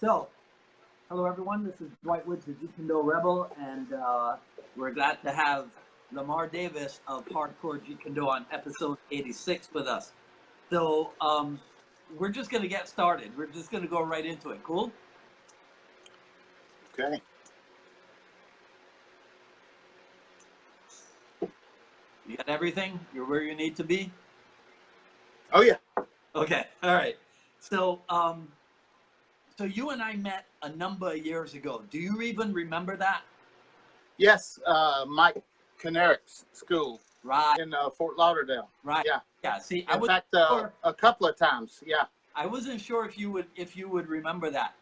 So, hello everyone, this is Dwight Woods, the Jeet Kune Do Rebel, and we're glad to have Lamar Davis of Hardcore Jeet Kune Do on episode 86 with us. So, we're just going to get started. We're just going to go right into it. Cool? Okay. You got everything? You're where you need to be? Oh, yeah. Okay, all right. So, so you and I met a number of years ago. Do you even remember that? Yes, Mike Kinneric's school. Right. In Fort Lauderdale. Right. Yeah. Yeah. See, In fact, a couple of times. Yeah. I wasn't sure if you would remember that.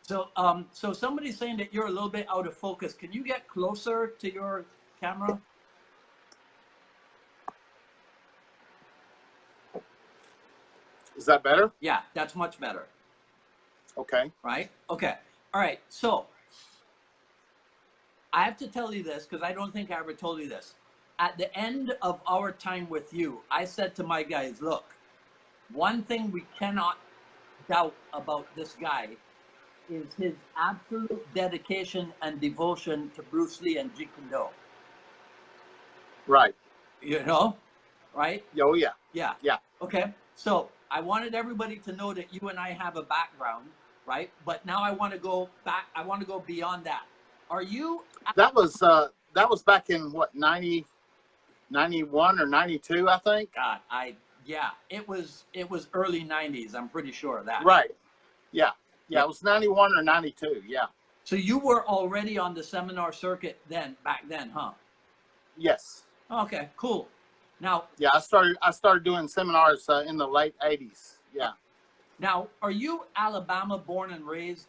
So, so somebody's saying that you're a little bit out of focus. Can you get closer to your camera? Is that better? Yeah, that's much better. Okay. Right? Okay. All right. So, I have to tell you this because I don't think I ever told you this. At the end of our time with you, I said to my guys, look, one thing we cannot doubt about this guy is his absolute dedication and devotion to Bruce Lee and Jeet Kune Do. Right. You know? Right? Oh, yeah. Yeah. Yeah. Okay. So I wanted everybody to know that you and I have a background, right? But now I want to go back. I want to go beyond that. Are you? That was back in what, 91 or 92, I think. God, yeah, it was early 90s. I'm pretty sure of that. Right. Yeah. Yeah. It was 91 or 92. Yeah. So you were already on the seminar circuit back then, huh? Yes. Okay, cool. Now, yeah, I started doing seminars in the late 80s. Yeah. Now, are you Alabama born and raised?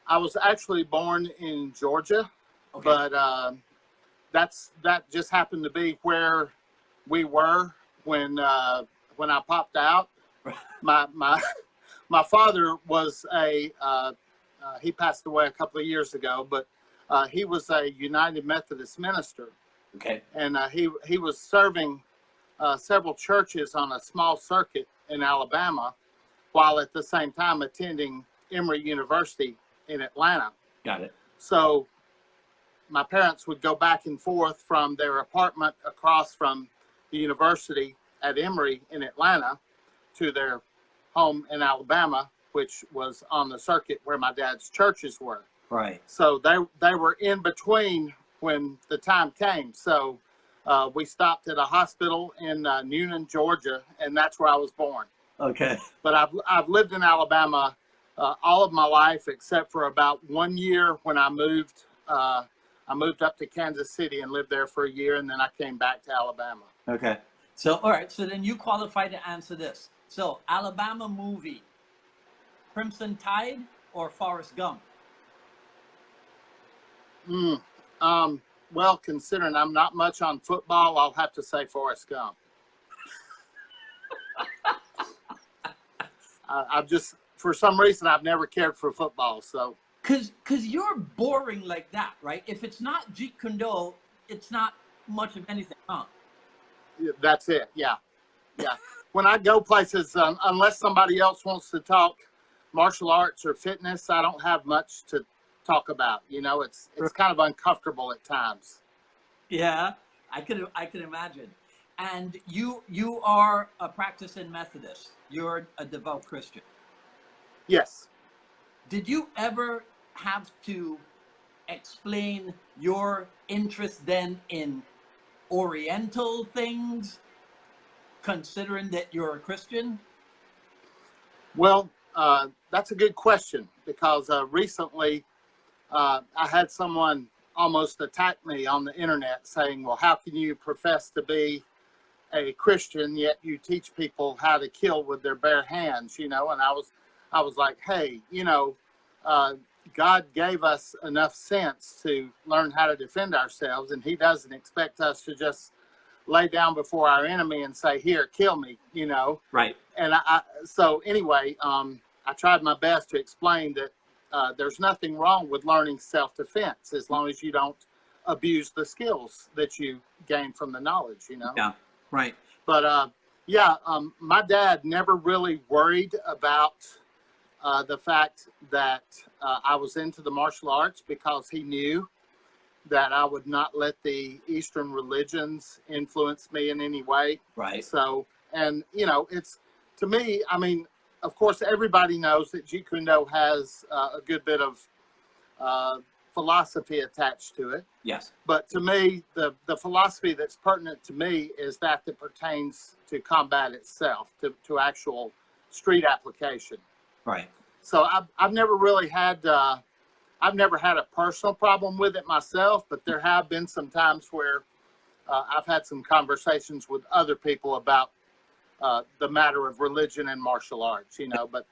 I was actually born in Georgia, okay. But that just happened to be where we were when I popped out. My father was he passed away a couple of years ago, but he was a United Methodist minister. Okay. And he was serving several churches on a small circuit in Alabama, while at the same time attending Emory University in Atlanta. Got it. So my parents would go back and forth from their apartment across from the university at Emory in Atlanta to their home in Alabama, which was on the circuit where my dad's churches were. Right. So they were in between when the time came. So we stopped at a hospital in Newnan, Georgia, and that's where I was born. Okay. But I've lived in Alabama all of my life, except for about 1 year when I moved. I moved up to Kansas City and lived there for a year, and then I came back to Alabama. Okay. So, all right. So then you qualify to answer this. So, Alabama movie, Crimson Tide or Forrest Gump? Well, considering I'm not much on football, I'll have to say Forrest Gump. I've just, for some reason, I've never cared for football, so. Cause you're boring like that, right? If it's not Jeet Kune Do, it's not much of anything, huh? That's it, yeah. Yeah. When I go places, unless somebody else wants to talk martial arts or fitness, I don't have much to talk about. You know, it's kind of uncomfortable at times. Yeah, I could imagine. And you are a practicing Methodist. You're a devout Christian. Yes. Did you ever have to explain your interest then in Oriental things, considering that you're a Christian? Well, that's a good question, because recently I had someone almost attack me on the internet saying, well, how can you profess to be a Christian yet you teach people how to kill with their bare hands, you know? And I was like, hey, you know, God gave us enough sense to learn how to defend ourselves, and he doesn't expect us to just lay down before our enemy and say, here, kill me, you know? Right. And so anyway, I tried my best to explain that there's nothing wrong with learning self-defense as long as you don't abuse the skills that you gain from the knowledge, you know? Yeah, right. But yeah, my dad never really worried about the fact that I was into the martial arts because he knew that I would not let the Eastern religions influence me in any way. Right. So, and you know, it's, to me, I mean, of course, everybody knows that Jeet Kune Do has a good bit of philosophy attached to it. Yes. But to me, the philosophy that's pertinent to me is that pertains to combat itself, to actual street application. Right. So I've never really had, I've never had a personal problem with it myself, but there have been some times where I've had some conversations with other people about the matter of religion and martial arts, you know. But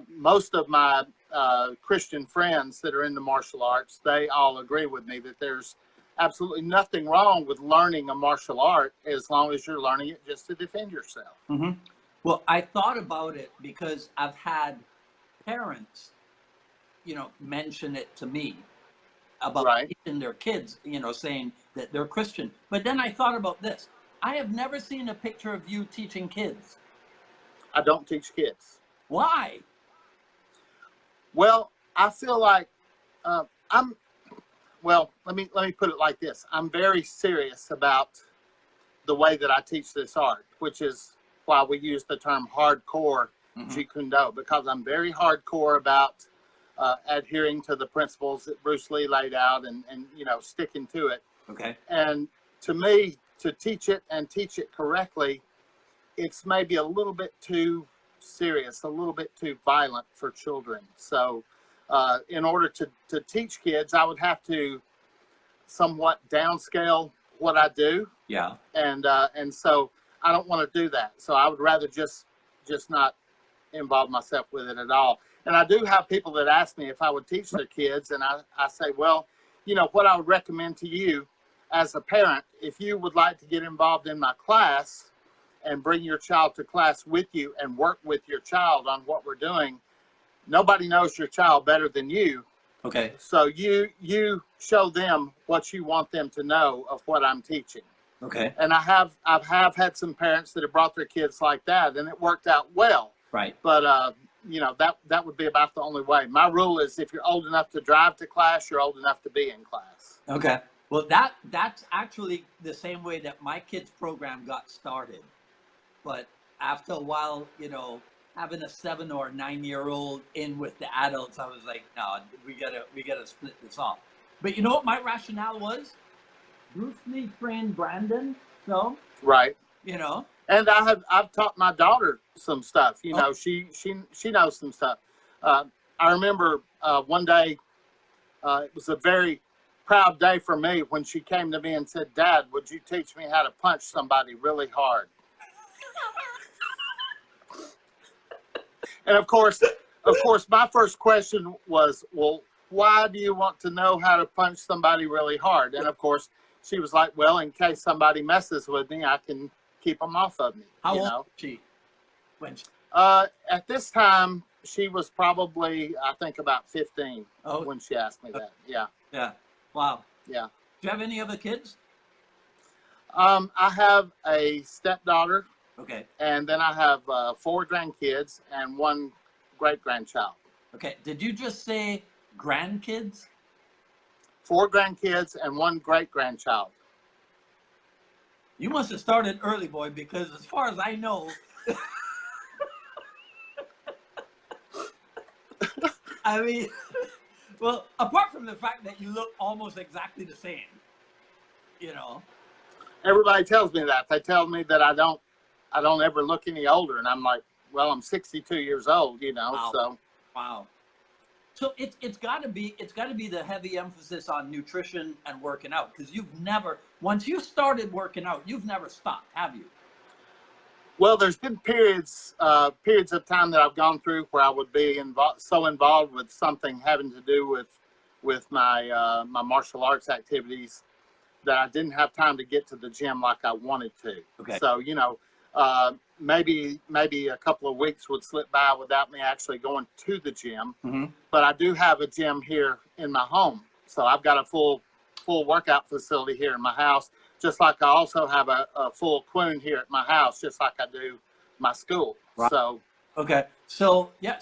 most of my Christian friends that are into martial arts, they all agree with me that there's absolutely nothing wrong with learning a martial art as long as you're learning it just to defend yourself. Mm-hmm. Well, I thought about it because I've had parents, you know, mention it to me about teaching their kids, you know, saying that they're Christian. But then I thought about this. I have never seen a picture of you teaching kids. I don't teach kids. Why? Well, I feel like well, let me put it like this. I'm very serious about the way that I teach this art, which is why we use the term hardcore Jeet Kune Do, because I'm very hardcore about adhering to the principles that Bruce Lee laid out and you know, sticking to it. Okay. And to me, to teach it and teach it correctly, it's maybe a little bit too serious, a little bit too violent for children. So in order to teach kids, I would have to somewhat downscale what I do. Yeah. And so I don't want to do that. So I would rather just not involve myself with it at all. And I do have people that ask me if I would teach their kids, and I say, well, you know, what I would recommend to you as a parent, if you would like to get involved in my class and bring your child to class with you and work with your child on what we're doing, nobody knows your child better than you. Okay. So you show them what you want them to know of what I'm teaching. Okay. And I have had some parents that have brought their kids like that, and it worked out well. Right. But you know, that would be about the only way. My rule is if you're old enough to drive to class, you're old enough to be in class. Okay. Well, that's actually the same way that my kids' program got started. But after a while, you know, having a 7 or 9-year-old in with the adults, I was like, no, we gotta split this off. But you know what my rationale was? Bruce Lee trained Brandon, so right. You know. And I've taught my daughter some stuff. You know, she knows some stuff. I remember one day, it was a very proud day for me when she came to me and said, "Dad, would you teach me how to punch somebody really hard?" And of course, my first question was, well, why do you want to know how to punch somebody really hard? And of course, she was like, well, in case somebody messes with me, I can keep them off of me. How old was she? When she... At this time, she was probably, I think, about 15 when she asked me that. Yeah. Yeah. Wow. Yeah. Do you have any other kids? I have a stepdaughter. Okay. And then I have 4 grandkids and 1 great-grandchild. Okay. Did you just say grandkids? 4 grandkids and 1 great-grandchild. You must have started early, boy, because as far as I know, I mean, well, apart from the fact that you look almost exactly the same, you know. Everybody tells me that. They tell me that I don't ever look any older, and I'm like, well, I'm 62 years old, you know. Wow. So. Wow. So it's got to be the heavy emphasis on nutrition and working out, because once you started working out, you've never stopped, have you? Well, there's been periods of time that I've gone through where I would be so involved with something having to do with my my martial arts activities that I didn't have time to get to the gym like I wanted to. Okay. So, you know, maybe a couple of weeks would slip by without me actually going to the gym. Mm-hmm. But I do have a gym here in my home. So I've got a full workout facility here in my house, just like I also have a full Chun here at my house, just like I do my school. Right. So Okay. So yeah.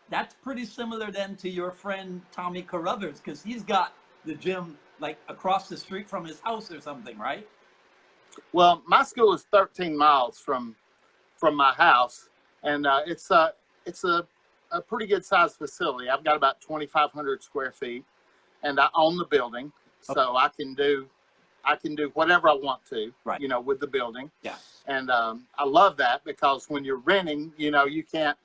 That's pretty similar then to your friend Tommy Carruthers, because he's got the gym like across the street from his house or something, right? Well, my school is 13 miles from my house, and it's a pretty good sized facility. I've got about 2,500 square feet, and I own the building, so I can do whatever I want to, Right. you know, with the building. Yeah. And I love that, because when you're renting, you know, you can't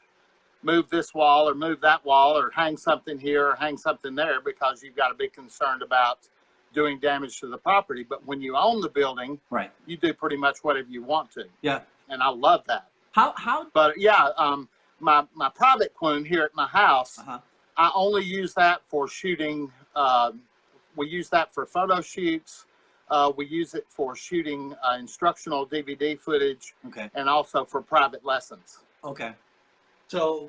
move this wall or move that wall or hang something here or hang something there, because you've got to be concerned about doing damage to the property. But when you own the building, Right, you do pretty much whatever you want to. yeah. And I love that. How? But yeah, my private queen here at my house, I only use that for shooting. We use that for photo shoots. We use it for shooting instructional DVD footage. Okay. And also for private lessons. Okay. So,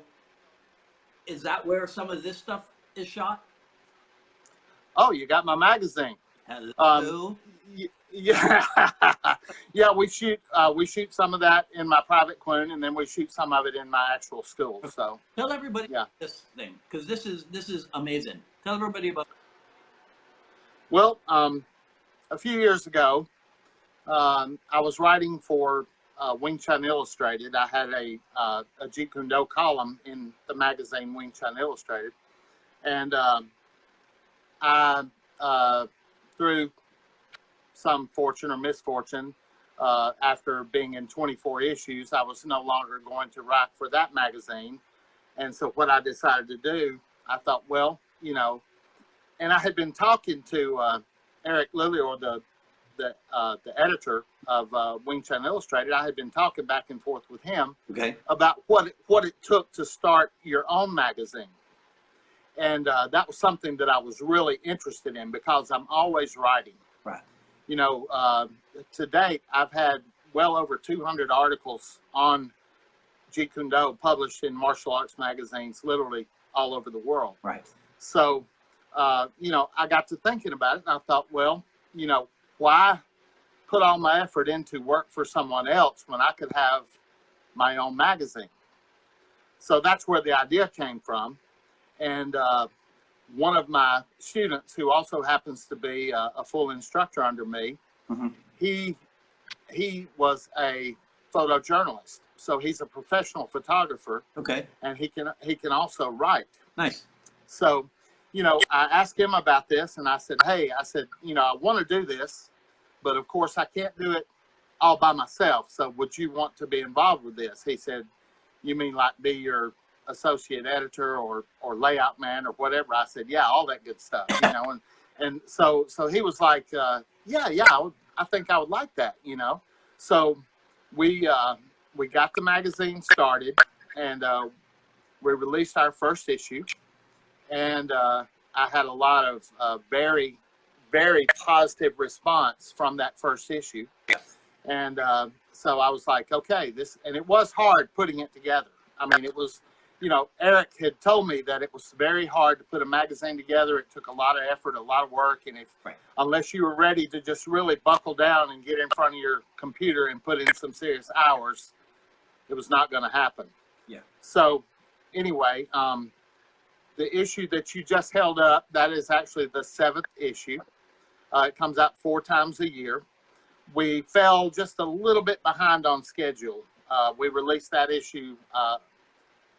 is that where some of this stuff is shot? Oh, you got my magazine. Hello. Yeah, yeah. We shoot some of that in my private queen, and then we shoot some of it in my actual school. So tell everybody this thing, because this is amazing. Tell everybody about. Well, a few years ago, I was writing for Wing Chun Illustrated. I had a Jeet Kune Do column in the magazine Wing Chun Illustrated, and I through some fortune or misfortune, after being in 24 issues, I was no longer going to write for that magazine. And so what I decided to do, I thought, well, you know, and I had been talking to Eric Lillior, the editor of Wing Chun Illustrated. I had been talking back and forth with him about what it took to start your own magazine. And that was something that I was really interested in, because I'm always writing. Right. You know, to date, I've had well over 200 articles on Jeet Kune Do published in martial arts magazines, literally all over the world. Right. So, you know, I got to thinking about it, and I thought, well, you know, why put all my effort into work for someone else when I could have my own magazine? So that's where the idea came from. And one of my students, who also happens to be a full instructor under me, he was a photojournalist. So he's a professional photographer. Okay. And he can also write. Nice. So, you know, I asked him about this, and I said, hey, you know, I want to do this, but of course I can't do it all by myself. So would you want to be involved with this? He said, you mean like be your associate editor or layout man or whatever? I said, yeah, all that good stuff, you know. And so he was like, yeah, I think I would like that, you know. So we got the magazine started, and we released our first issue, and I had a lot of very, very positive response from that first issue. And so I was like, okay, and it was hard putting it together. I mean, it was, you know, Eric had told me that it was very hard to put a magazine together. It took a lot of effort, a lot of work, and unless you were ready to just really buckle down and get in front of your computer and put in some serious hours, it was not going to happen. Yeah. So anyway, the issue that you just held up, that is actually the 7th issue. It comes out 4 times a year. We fell just a little bit behind on schedule. We released that issue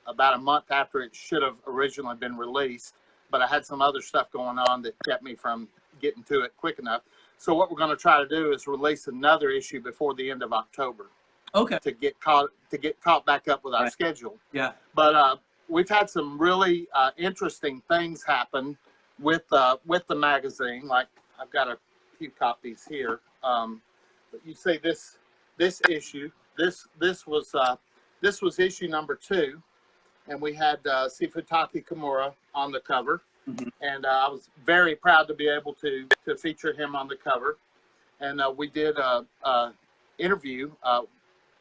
about a month after it should have originally been released, but I had some other stuff going on that kept me from getting to it quick enough. So what we're going to try to do is release another issue before the end of October. Okay. To get caught back up with our schedule. Yeah. But we've had some really interesting things happen with the magazine. Like, I've got a few copies here. But you see this issue. This was issue number 2. And we had Sifutaki Kimura on the cover. And I was very proud to be able to feature him on the cover. And we did a interview.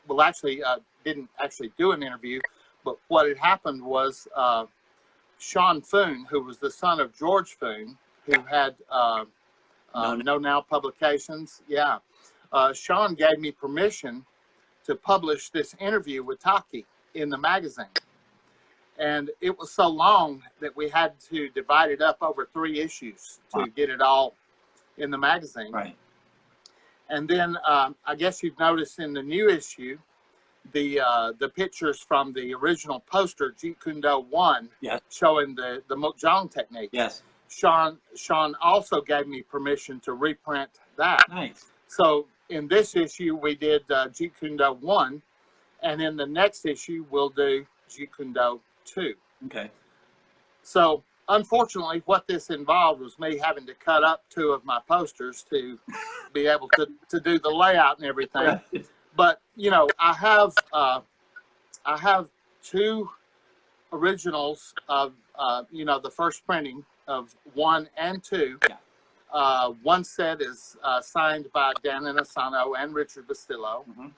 Well, actually, didn't actually do an interview, but what had happened was Sean Foon, who was the son of George Foon, who had No Now Publications. Yeah. Sean gave me permission to publish this interview with Taki. in the magazine. And it was so long that we had to divide it up over 3 issues to get it all in the magazine. Right. And then I guess you've noticed in the new issue, the pictures from the original poster, Jeet Kune Do 1, yes, showing the Mukjong technique. Yes. Sean also gave me permission to reprint that. Nice. So in this issue, we did Jeet Kune Do 1, and in the next issue, we'll do Jeet Kune Do 2. Okay. So unfortunately, what this involved was me having to cut up 2 of my posters to be able to do the layout and everything. Right. But you know, I have 2 originals of you know, the first printing of 1 and 2. Yeah. One set is signed by Dan Inosanto and Richard Bastillo. Mm-hmm.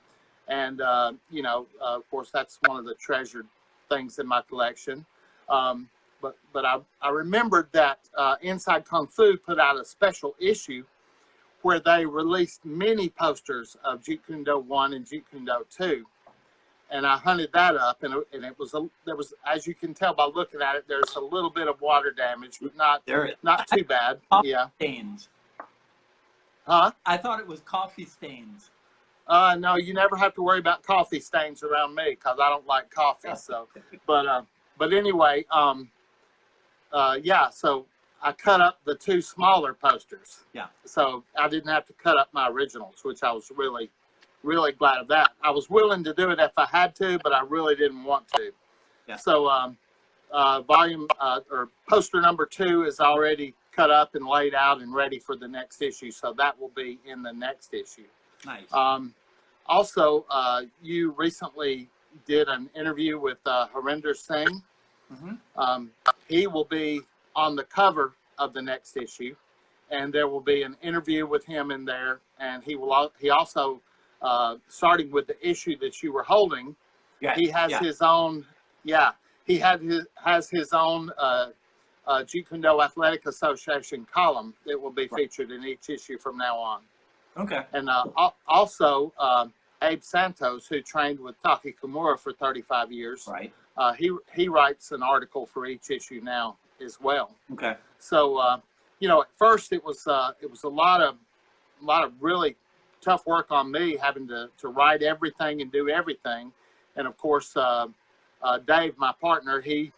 And, you know, of course, that's one of the treasured things in my collection. But I remembered that Inside Kung Fu put out a special issue where they released many posters of Jeet Kune Do 1 and Jeet Kune Do 2. And I hunted that up, and it was there was, as you can tell by looking at it, there's a little bit of water damage, but not too bad. Yeah. Stains. Huh? I thought it was coffee stains. No, you never have to worry about coffee stains around me because I don't like coffee. So, but anyway, yeah. So I cut up the 2 smaller posters. Yeah. So I didn't have to cut up my originals, which I was really glad of that. I was willing to do it if I had to, but I really didn't want to. Yeah. So volume or poster number 2 is already cut up and laid out and ready for the next issue. So that will be in the next issue. Nice. Also, you recently did an interview with Harinder Singh. Mm-hmm. He will be on the cover of the next issue, and there will be an interview with him in there. And he also, starting with the issue that you were holding, Yeah. he has his own. Yeah, he has his own Jeet Kune Do Athletic Association column that will be featured in each issue from now on. Okay. And also, Abe Santos, who trained with Taki Kimura for 35 years, Right. He writes an article for each issue now as well. Okay. So you know, at first it was a lot of really tough work on me having to write everything and do everything, and of course Dave, my partner, he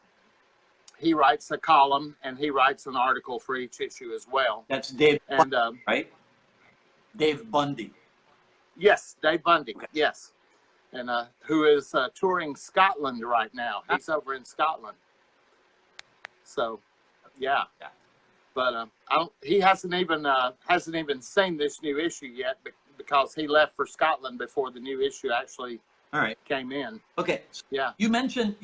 writes a column and he writes an article for each issue as well. That's Dave. And right. Dave Bundy. Yes, Dave Bundy. Okay. Yes, and who is touring Scotland right now? He's over in Scotland. So, yeah. Yeah. But he hasn't even seen this new issue yet because he left for Scotland before the new issue actually came in. Okay. Yeah. You mentioned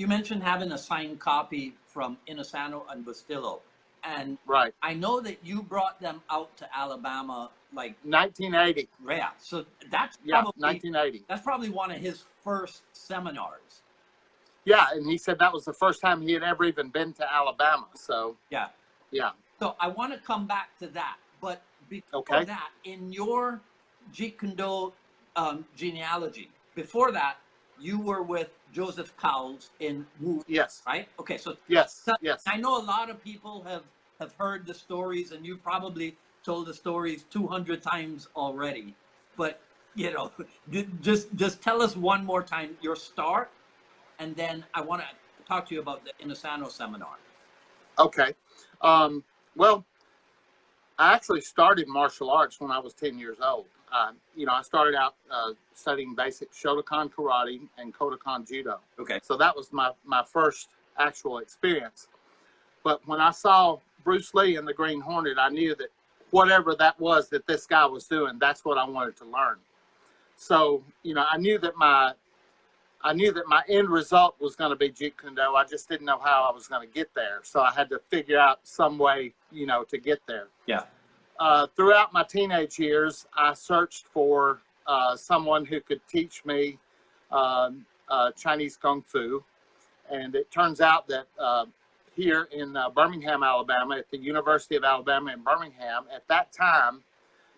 having a signed copy from Inosanto and Bastillo, and Right. I know that you brought them out to Alabama like 1980. Yeah. So that's Yeah, probably 1980. That's probably one of his first seminars. Yeah, and he said that was the first time he had ever even been to Alabama. So Yeah. yeah. So I want to come back to that, but before that, in your Jeet Kune Do genealogy, before that, you were with Joseph Cowles in Wu. Yes. Right? Okay, so Yes. Yes. I know a lot of people have heard the stories, and you probably told the stories 200 times already. But you know, just tell us one more time your start, and then I want to talk to you about the Inosanto seminar. Okay. Well, I actually started martial arts when I was 10 years old. You know, I started out studying basic Shotokan karate and Kodokan judo. Okay. So that was my first actual experience. But when I saw Bruce Lee in the Green Hornet, I knew that whatever that was that this guy was doing, that's what I wanted to learn. So, you know, I knew that my end result was going to be Jeet Kune Do. I just didn't know how I was going to get there. So I had to figure out some way, you know, to get there. Yeah. Throughout my teenage years, I searched for someone who could teach me Chinese Kung Fu. And it turns out that here in Birmingham, Alabama, at the University of Alabama in Birmingham, at that time,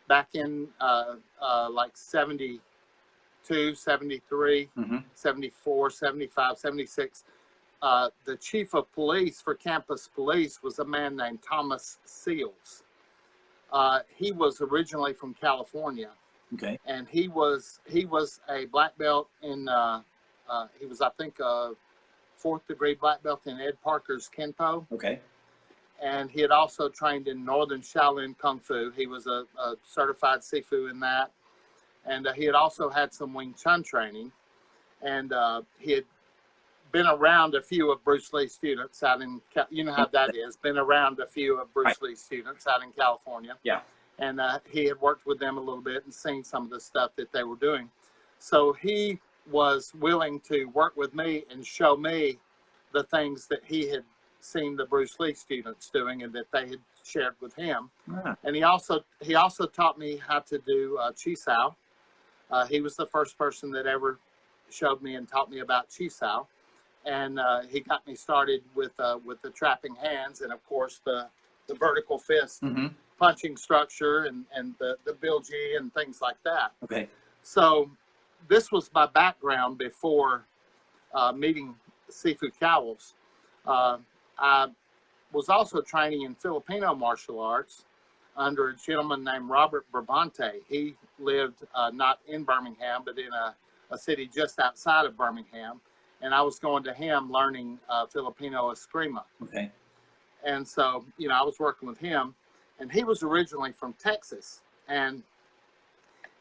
back in like 70, 72, 73, Mm-hmm. 74, 75, 76. The chief of police for campus police was a man named Thomas Seals. He was originally from California. Okay. And he was a black belt in, he was, I think, a 4th degree black belt in Ed Parker's Kenpo. Okay. And he had also trained in Northern Shaolin Kung Fu. He was a certified Sifu in that. And he had also had some Wing Chun training. And he had been around a few of Bruce Lee's students out in, you know how that is, been around a few of Bruce Lee's students out in California. Yeah. And he had worked with them a little bit and seen some of the stuff that they were doing. So he was willing to work with me and show me the things that he had seen the Bruce Lee students doing and that they had shared with him. Yeah. And he also taught me how to do Chi Sao. He was the first person that ever showed me and taught me about Chi Sao. And he got me started with the trapping hands and, of course, the vertical fist. Mm-hmm. Punching structure and the bilji and things like that. Okay. So this was my background before meeting Sifu Cowles. I was also training in Filipino martial arts under a gentleman named Robert Brabante. He lived not in Birmingham, but in a city just outside of Birmingham. And I was going to him learning Filipino Eskrima. Okay. And so, you know, I was working with him. And he was originally from Texas, and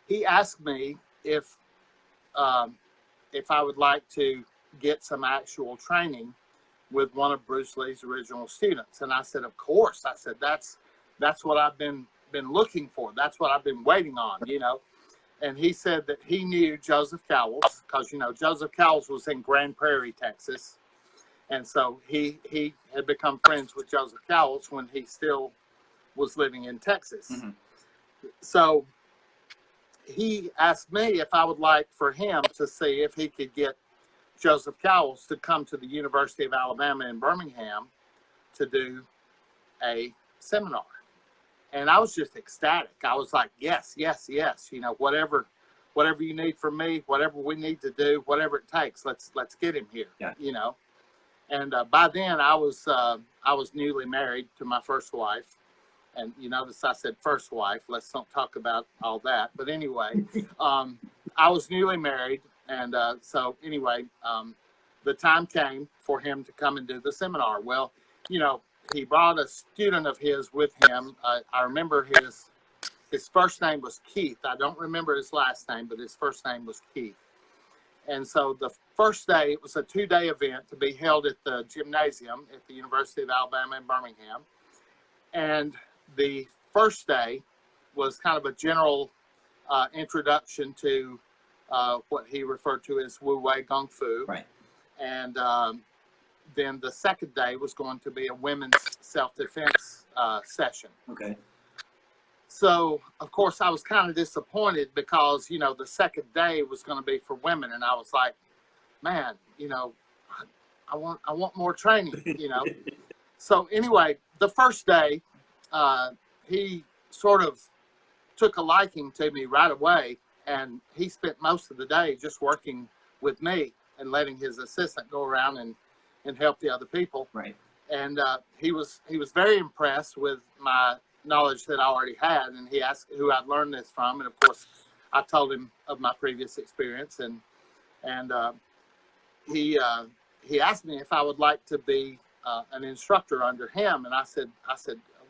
he asked me if I would like to get some actual training with one of Bruce Lee's original students. And I said, of course. I said, that's what I've been looking for. That's what I've been waiting on, you know. And he said that he knew Joseph Cowles because, you know, Joseph Cowles was in Grand Prairie, Texas. And so he had become friends with Joseph Cowles when he still was living in Texas. Mm-hmm. So he asked me if I would like for him to see if he could get Joseph Cowles to come to the University of Alabama in Birmingham to do a seminar. And I was just ecstatic. I was like, yes, yes, yes. You know, whatever you need from me, whatever we need to do, whatever it takes, let's get him here. Yeah. You know. And by then I was newly married to my first wife. And you notice I said first wife. Let's not talk about all that. But anyway, I was newly married. And so anyway, the time came for him to come and do the seminar. Well, you know, he brought a student of his with him. I remember his first name was Keith. I don't remember his last name, but his first name was Keith. And so the first day, it was a 2-day event to be held at the gymnasium at the University of Alabama in Birmingham. And the first day was kind of a general introduction to what he referred to as Wu Wei Gung Fu. Right. And then the second day was going to be a women's self-defense session. Okay. So, of course, I was kind of disappointed because, you know, the second day was going to be for women. And I was like, man, you know, I want more training, you know. So anyway, the first day, he sort of took a liking to me right away. And he spent most of the day just working with me and letting his assistant go around and help the other people. Right. And he was very impressed with my knowledge that I already had, and he asked who I'd learned this from, and of course I told him of my previous experience, and he asked me if I would like to be an instructor under him, and I said,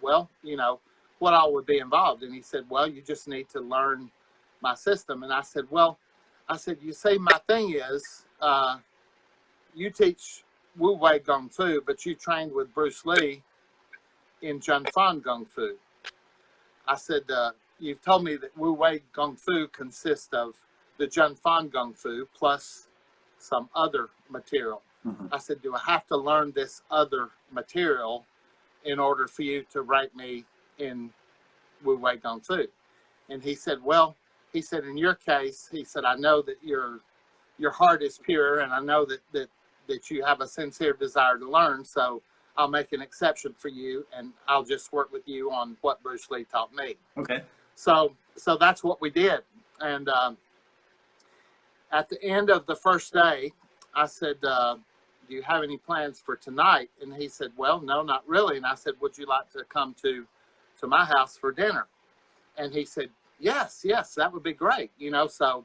well, you know, what all would be involved? And he said, well, you just need to learn my system. And I said, well, you see, my thing is, you teach Wu Wei Gung Fu, but you trained with Bruce Lee in Jun Fan Gung Fu. I said, you've told me that Wu Wei Gung Fu consists of the Jun Fan Gung Fu plus some other material. Mm-hmm. I said, do I have to learn this other material in order for you to rank me in Wu Wei Gung Fu? And he said, well, he said, in your case, he said, I know that your heart is pure, and I know that you have a sincere desire to learn, so I'll make an exception for you, and I'll just work with you on what Bruce Lee taught me. Okay. So that's what we did. And at the end of the first day, I said, do you have any plans for tonight? And he said, well, no, not really. And I said, would you like to come to my house for dinner? And he said, yes, that would be great. So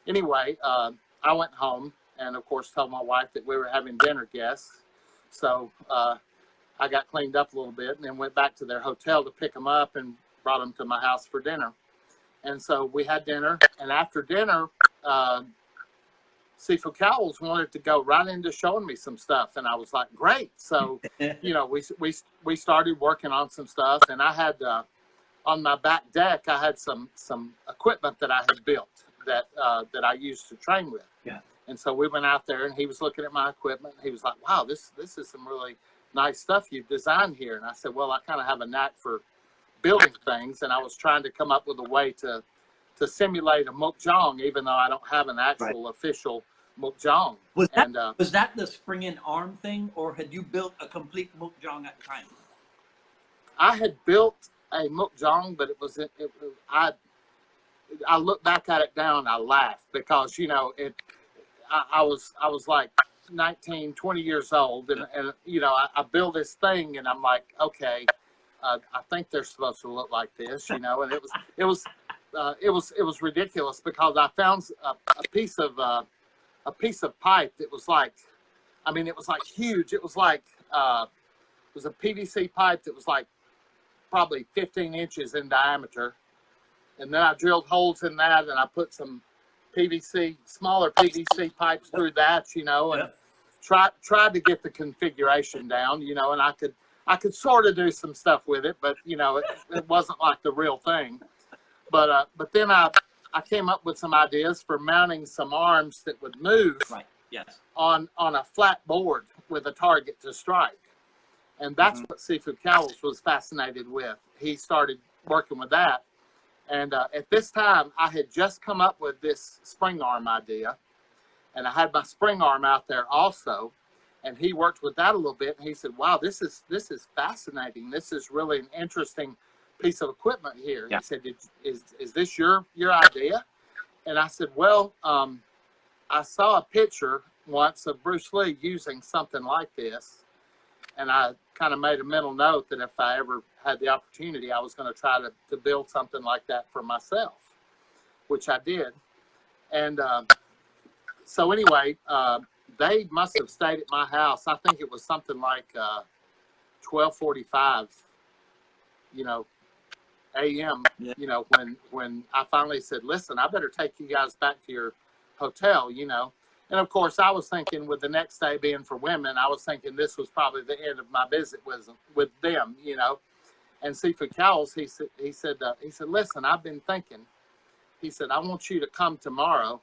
anyway, I went home and of course told my wife that we were having dinner guests. So I got cleaned up a little bit and then went back to their hotel to pick them up and brought them to my house for dinner. And so we had dinner, and after dinner, Joseph Cowles wanted to go right into showing me some stuff, and I was like, great. So, we started working on some stuff, and I had on my back deck, I had some equipment that I had built that I used to train with. Yeah. And so we went out there, and he was looking at my equipment, and he was like, wow, this is some really nice stuff you've designed here. And I said, well, I kind of have a knack for building things, and I was trying to come up with a way to simulate a mukjang, even though I don't have an actual official mukjang. Was that the spring and arm thing, or had you built a complete mukjang at the time? I had built a mukjang, but I look back at it now and I laugh because I was like 19, 20 years old, and I built this thing, and I'm like, okay, I think they're supposed to look like this, and it was ridiculous because I found a piece of pipe that was like, it was like huge. It was like it was a PVC pipe that was like probably 15 inches in diameter, and then I drilled holes in that, and I put some smaller PVC pipes through that, and tried to get the configuration down, and I could sort of do some stuff with it, but it wasn't like the real thing. But then I came up with some ideas for mounting some arms that would move on a flat board with a target to strike. And that's what Joseph Cowles was fascinated with. He started working with that. And at this time, I had just come up with this spring arm idea. And I had my spring arm out there also. And he worked with that a little bit. And he said, wow, this is fascinating. This is really an interesting piece of equipment here. Yeah. He said, is this your idea? And I said, well, I saw a picture once of Bruce Lee using something like this. And I kind of made a mental note that if I ever had the opportunity, I was going to try to build something like that for myself, which I did. And so anyway, they must have stayed at my house. I think it was something like 12:45, a.m. Yeah. When I finally said, "Listen, I better take you guys back to your hotel," And of course, I was thinking, with the next day being for women, I was thinking this was probably the end of my visit with them, And Joseph Cowles, he said, "Listen, I've been thinking." He said, "I want you to come tomorrow,"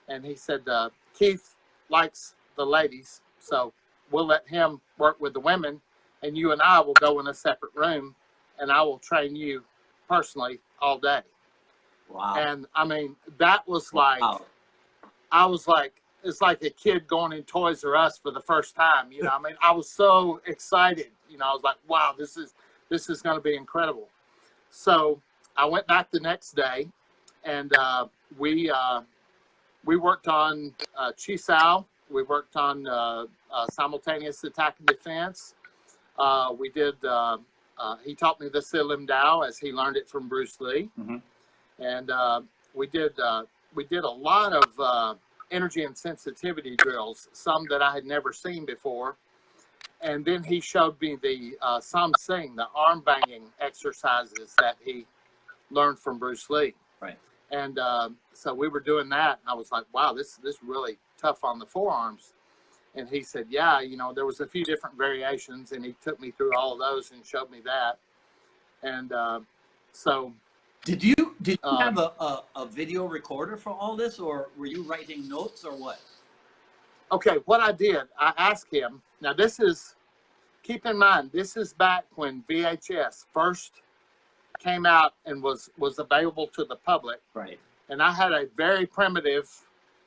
and he said, "Keith likes the ladies, so we'll let him work with the women, and you and I will go in a separate room, and I will train you personally all day." Wow! And that was like, wow. I was like, it's like a kid going in Toys R Us for the first time. I was so excited. I was like, wow, this is going to be incredible. So I went back the next day, and we worked on Chisao. We worked on simultaneous attack and defense. We did. He taught me the Silim Dao as he learned it from Bruce Lee, and we did a lot of energy and sensitivity drills, some that I had never seen before. And then he showed me the Sam Sing, the arm banging exercises that he learned from Bruce Lee. Right. And so we were doing that. And I was like, wow, this is really tough on the forearms. And he said, yeah, there was a few different variations, and he took me through all of those and showed me that. And so... Did you have a video recorder for all this, or were you writing notes, or what? Okay, what I did, I asked him. Now keep in mind, this is back when VHS first came out and was available to the public. Right. And I had a very primitive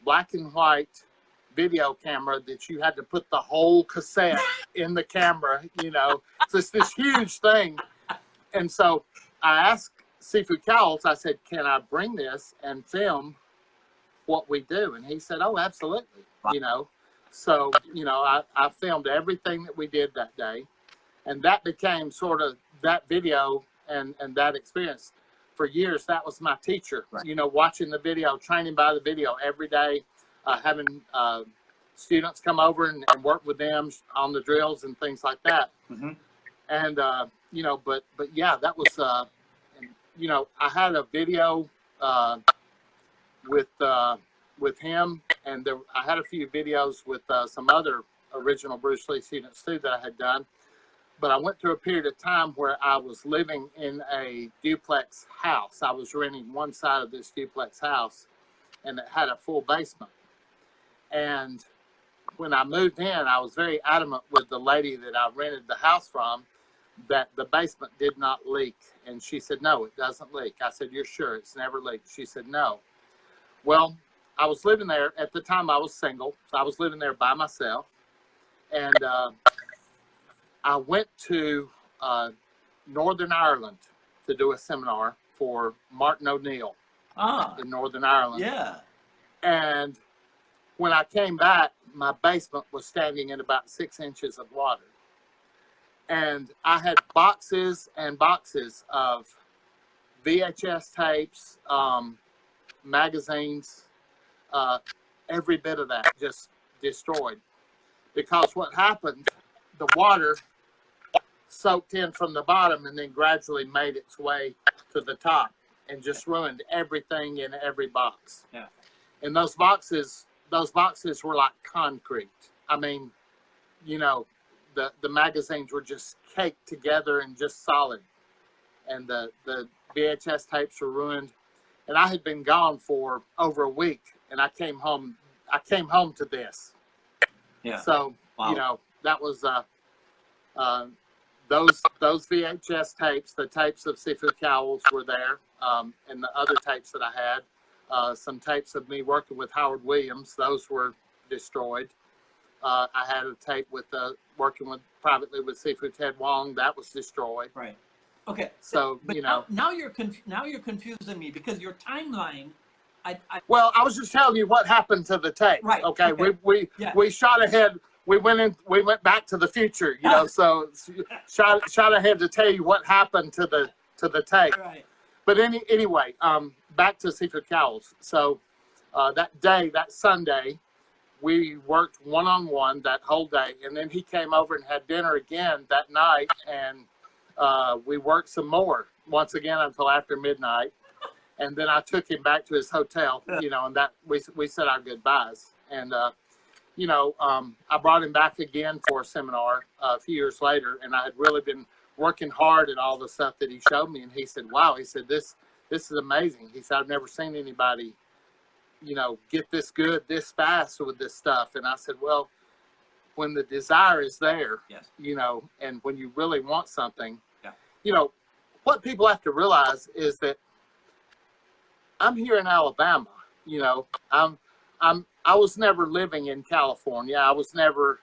black and white video camera that you had to put the whole cassette in the camera, So it's this huge thing. And so I asked Joseph Cowles, I said, can I bring this and film what we do? And he said, oh, absolutely. You know, so, you know, I filmed everything that we did that day. And that became sort of that video and that experience. For years, that was my teacher, Right. you know, watching the video, training by the video every day, having students come over and work with them on the drills and things like that. Mm-hmm. And, you know, but yeah, that was, you know, I had a video with him, and I had a few videos with some other original Bruce Lee students too that I had done. But I went through a period of time where I was living in a duplex house. I was renting one side of this duplex house, and it had a full basement. And when I moved in, I was very adamant with the lady that I rented the house from that the basement did not leak. And she said, no, it doesn't leak. I said, you're sure? It's never leaked. She said, no. Well, I was living there. At the time, I was single. So I was living there by myself. And I went to Northern Ireland to do a seminar for Martin O'Neill in Northern Ireland. Yeah. And when I came back, my basement was standing in about 6 inches of water. And I had boxes and boxes of VHS tapes, magazines, every bit of that just destroyed. Because what happened, the water soaked in from the bottom and then gradually made its way to the top and just ruined everything in every box. Yeah. And those boxes were like concrete. I mean, you know, the magazines were just caked together and just solid. And the VHS tapes were ruined. And I had been gone for over a week, and I came home to this. Yeah. So, wow. You know, that was those VHS tapes, the tapes of Joseph Cowles were there, and the other tapes that I had, some tapes of me working with Howard Williams, those were destroyed. I had a tape with working privately with Sifu Ted Wong, that was destroyed. Right. Okay. So, but you know. now you're confusing me because your timeline. Well, I was just telling you what happened to the tape. Right. Okay. We shot ahead. We went back to the future, you know, so shot ahead to tell you what happened to the tape. Right. But anyway, back to Joseph Cowles. So that Sunday, we worked one-on-one that whole day, and then he came over and had dinner again that night, and we worked some more once again until after midnight, and then I took him back to his hotel, you know, and that we said our goodbyes, and you know, I brought him back again for a seminar a few years later, and I had really been working hard at all the stuff that he showed me, and he said, wow, he said, this is amazing. He said, I've never seen anybody, you know, get this good, this fast with this stuff. And I said, well, when the desire is there, yes, you know, and when you really want something, yeah, you know, what people have to realize is that I'm here in Alabama, you know, I was never living in California. I was never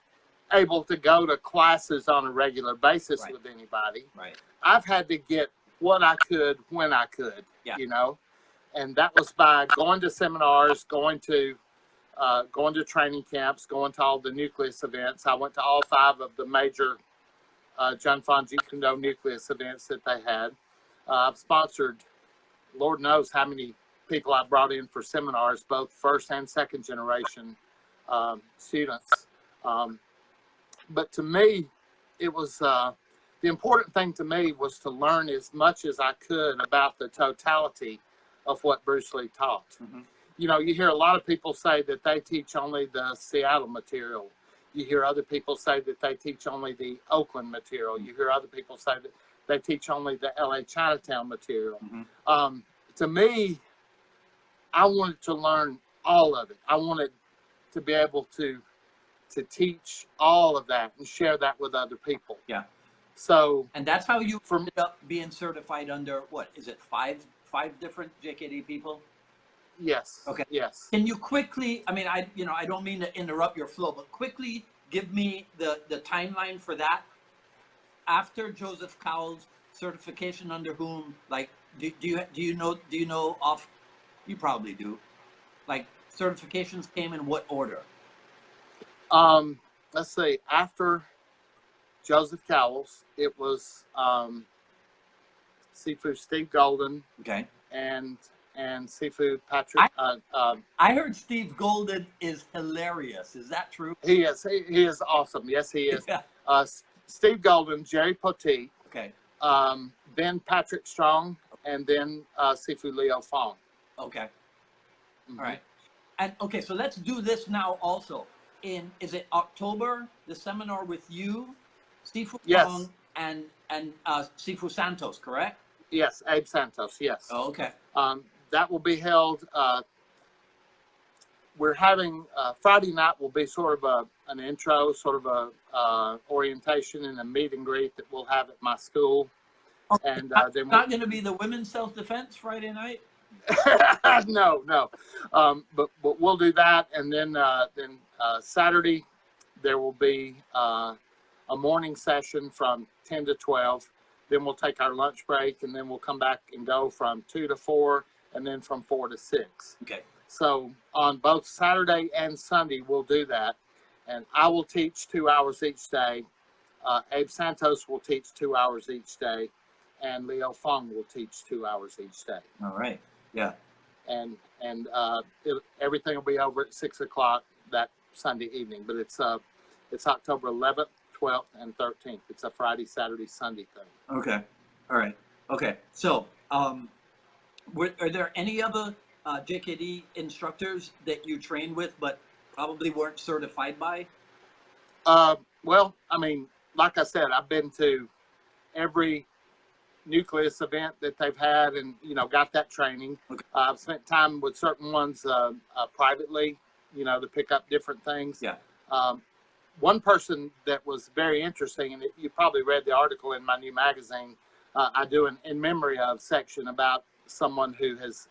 able to go to classes on a regular basis right, with anybody. Right. I've had to get what I could when I could, yeah, you know, and that was by going to seminars, going to training camps, going to all the nucleus events. I went to all 5 of the major Jeet Kune Do nucleus events that they had. I've sponsored, Lord knows how many people I brought in for seminars, both first and second generation students. But to me, it was the important thing to me was to learn as much as I could about the totality of what Bruce Lee taught. Mm-hmm. You know, you hear a lot of people say that they teach only the Seattle material. You hear other people say that they teach only the Oakland material. You hear other people say that they teach only the LA Chinatown material. Mm-hmm. To me, I wanted to learn all of it. I wanted to be able to teach all of that and share that with other people. Yeah. So, and that's how you ended up being certified under, what is it, five different JKD people? Yes. Okay. Yes. Can you quickly, I mean, I don't mean to interrupt your flow, but quickly give me the timeline for that. After Joseph Cowles certification, under whom, like, do you know off, you probably do, like certifications came in what order? Let's see. After Joseph Cowles, it was Sifu Steve Golden. Okay. And Sifu Patrick. I heard Steve Golden is hilarious. Is that true? He is. He is awesome. Yes, he is. Yeah. Steve Golden, Jerry Poteet. Okay. Then Patrick Strong, and then Sifu Leo Fong. Okay. Mm-hmm. All right. And okay, so let's do this now also. Is it October, the seminar with you, Sifu Fong, and Sifu Santos, correct? Yes, Abe Santos, yes. Oh, okay. That will be held, we're having, Friday night will be sort of an intro, sort of a orientation and a meet and greet that we'll have at my school. Okay. And then not going to be the women's self-defense Friday night? No. But we'll do that. And then Saturday, there will be a morning session from 10 to 12. Then we'll take our lunch break, and then we'll come back and go from 2 to 4, and then from 4 to 6. Okay. So on both Saturday and Sunday, we'll do that. And I will teach 2 hours each day. Abe Santos will teach 2 hours each day. And Leo Fong will teach 2 hours each day. All right. Yeah. And everything will be over at 6 o'clock that Sunday evening. But it's October 11th. 12th and 13th. It's a Friday, Saturday, Sunday thing. Okay. All right. Okay. So, are there any other JKD instructors that you trained with but probably weren't certified by? Well, I mean, like I said, I've been to every nucleus event that they've had and, got that training. Okay. I've spent time with certain ones privately, to pick up different things. Yeah. One person that was very interesting, and you probably read the article in my new magazine, I do an in memory of section about someone who has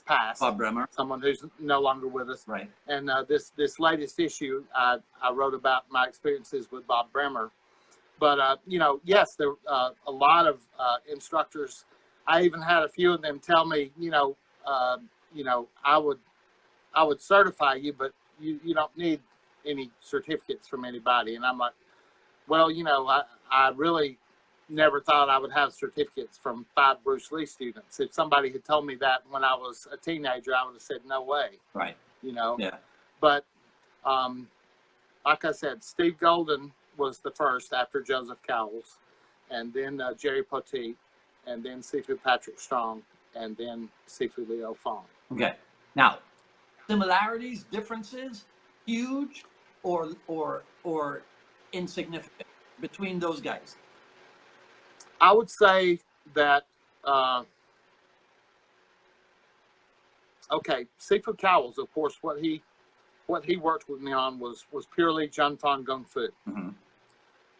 passed. Bob Bremer. Someone who's no longer with us. Right. And this latest issue, I wrote about my experiences with Bob Bremer. But, yes, there were a lot of instructors. I even had a few of them tell me, I would certify you, but you don't need any certificates from anybody. And I'm like, well, I really never thought I would have certificates from 5 Bruce Lee students. If somebody had told me that when I was a teenager, I would have said, no way. Right. Yeah. But like I said, Steve Golden was the first after Joseph Cowles, and then Jerry Poteet, and then Sifu Patrick Strong, and then Sifu Leo Fong. Okay. Now, similarities, differences, huge or insignificant between those guys? I would say that Sifu Cowles, of course, what he worked with me on was purely Junfan Gung Fu. Mm-hmm.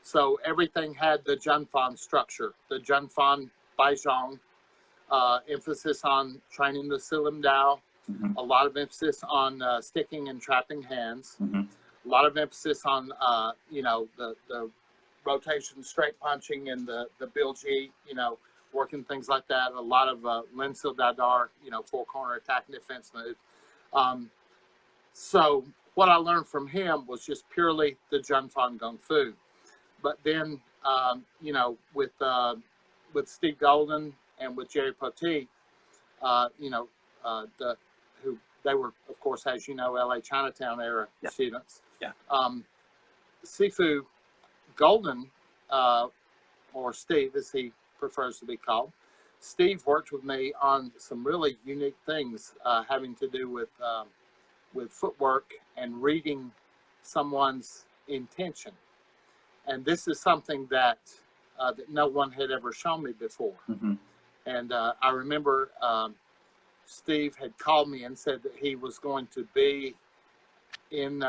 So everything had the Junfan structure, the Junfan Baizhong, emphasis on training the Silim Dao, mm-hmm. a lot of emphasis on sticking and trapping hands, mm-hmm. a lot of emphasis on the rotation, straight punching, and the bilji, working things like that. A lot of Lin Sil Dadar, 4-corner attack and defense move. So what I learned from him was just purely the Junfan Gung Fu. But then, with Steve Golden and with Jerry Poteet, who they were, of course, as you know, LA Chinatown era students. Yeah. Sifu Golden, or Steve, as he prefers to be called, Steve worked with me on some really unique things having to do with footwork and reading someone's intention. And this is something that no one had ever shown me before. Mm-hmm. And I remember Steve had called me and said that he was going to be in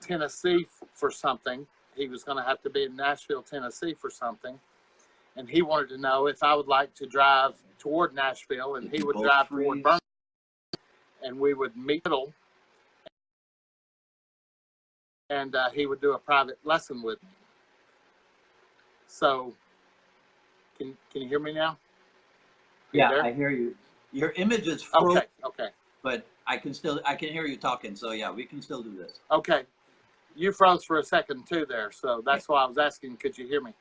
Tennessee for something. He was going to have to be in Nashville, Tennessee for something. And he wanted to know if I would like to drive toward Nashville, and he would drive toward Birmingham, and we would meet middle, and he would do a private lesson with me. So, can you hear me now? Yeah, I hear you. Your image is frozen. Okay. But I can hear you talking. So yeah, we can still do this. Okay. You froze for a second too there. So that's why I was asking, could you hear me?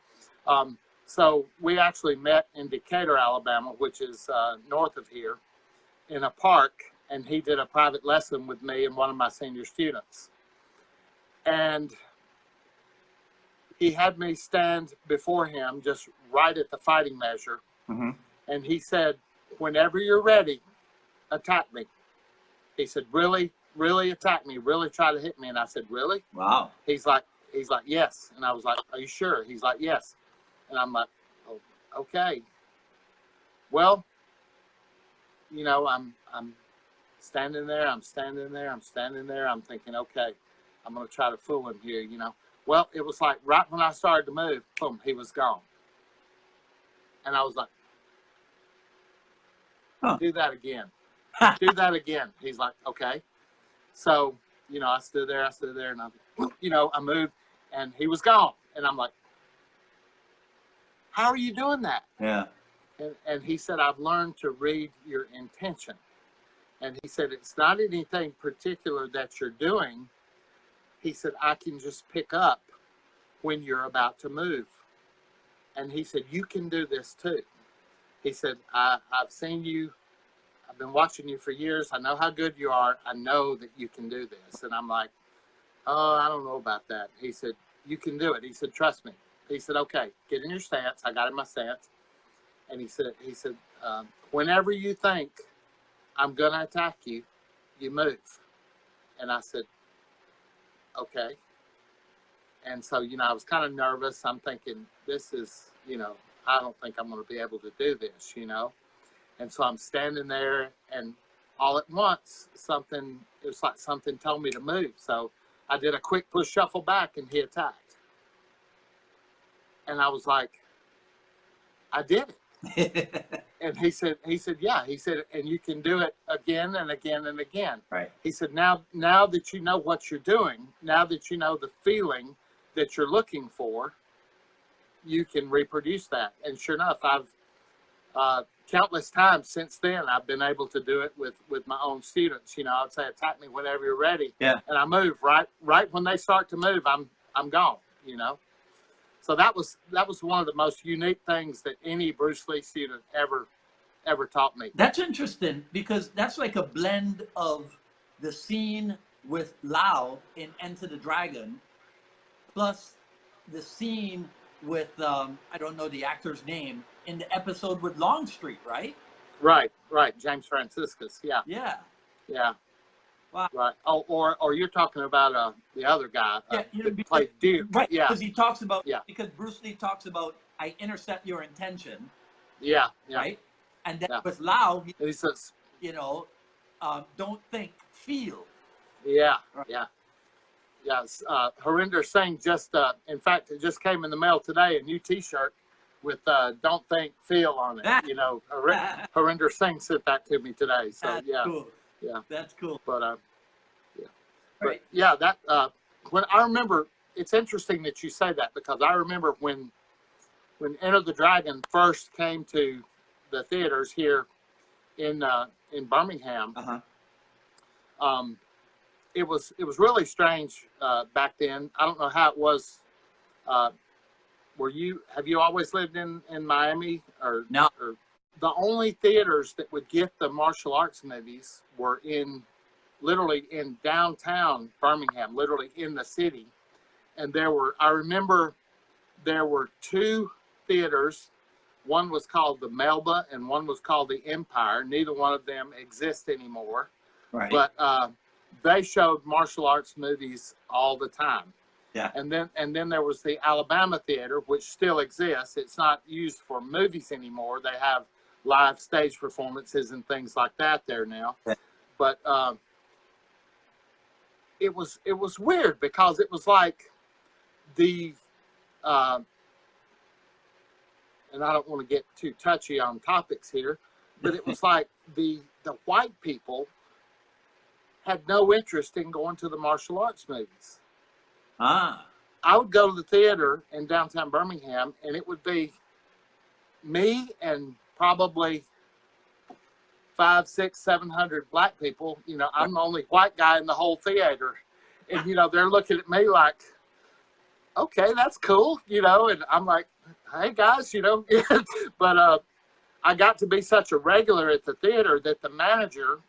So we actually met in Decatur, Alabama, which is north of here, in a park, and he did a private lesson with me and one of my senior students. And he had me stand before him just right at the fighting measure. Mm-hmm. And he said, whenever you're ready, attack me. He said, really, really attack me, really try to hit me. And I said, really? Wow. He's like, yes. And I was like, are you sure? He's like, yes. And I'm like, oh, okay. Well, you know, I'm standing there, I'm standing there. I'm thinking, okay, I'm going to try to fool him here, you know. Well, it was like right when I started to move, boom, he was gone. And I was like, do that again. Do that again. He's like, okay. So, you know, I stood there and I moved and he was gone. And I'm like, how are you doing that? Yeah. And he said, I've learned to read your intention. And he said, it's not anything particular that you're doing. He said, I can just pick up when you're about to move. And he said, you can do this too. He said, I've seen you. I've been watching you for years. I know how good you are. I know that you can do this. And I'm like, oh, I don't know about that. He said, you can do it. He said, trust me. He said, okay, get in your stance. I got in my stance. And he said, whenever you think I'm going to attack you, you move. And I said, okay. And so, you know, I was kind of nervous. I'm thinking, this is, you know, I don't think I'm going to be able to do this, you know. And so I'm standing there, and all at once, it was like something told me to move. So I did a quick push shuffle back, and he attacked. And I was like, I did it. And he said, yeah. He said, and you can do it again and again and again. Right. He said, now that you know what you're doing, now that you know the feeling that you're looking for, you can reproduce that. And sure enough, I've countless times since then, I've been able to do it with my own students. You know, I'd say, attack me whenever you're ready. Yeah. And I move right when they start to move, I'm gone, you know. So that was one of the most unique things that any Bruce Lee student ever taught me. That's interesting, because that's like a blend of the scene with Lau in Enter the Dragon, plus the scene with I don't know the actor's name in the episode with Longstreet, right? Right. James Franciscus. Yeah. Yeah. Yeah. Wow. Right. Oh, or you're talking about the other guy that played Duke. Right. Yeah. Because he talks about because Bruce Lee talks about, I intercept your intention. Yeah. Right. And then with Lau, he says, you know, don't think, feel. Yeah. Right. Yeah. Yes. Harinder Singh in fact, it just came in the mail today, a new T-shirt with "Don't Think, Feel" on it. You know, Harinder Singh sent that to me today. So That's cool. Yeah, that's cool. But Right. But yeah, that when I remember, it's interesting that you say that, because I remember when Enter the Dragon first came to the theaters here in Birmingham. It was really strange back then. I don't know how it was. Have you always lived in Miami or no? Or the only theaters that would get the martial arts movies were literally in downtown Birmingham, literally in the city. And I remember there were two theaters. One was called the Melba and one was called the Empire. Neither one of them exists anymore. Right. But they showed martial arts movies all the time. Yeah. And then there was the Alabama Theater, which still exists. It's not used for movies anymore. They have live stage performances and things like that there now. Yeah. But it was weird, because it was like and I don't want to get too touchy on topics here, but it was like the white people had no interest in going to the martial arts movies. I would go to the theater in downtown Birmingham, and it would be me and probably 500, 600, 700 black people. You know, I'm the only white guy in the whole theater. And, you know, they're looking at me like, okay, that's cool, you know, and I'm like, hey guys, you know, but I got to be such a regular at the theater that the manager,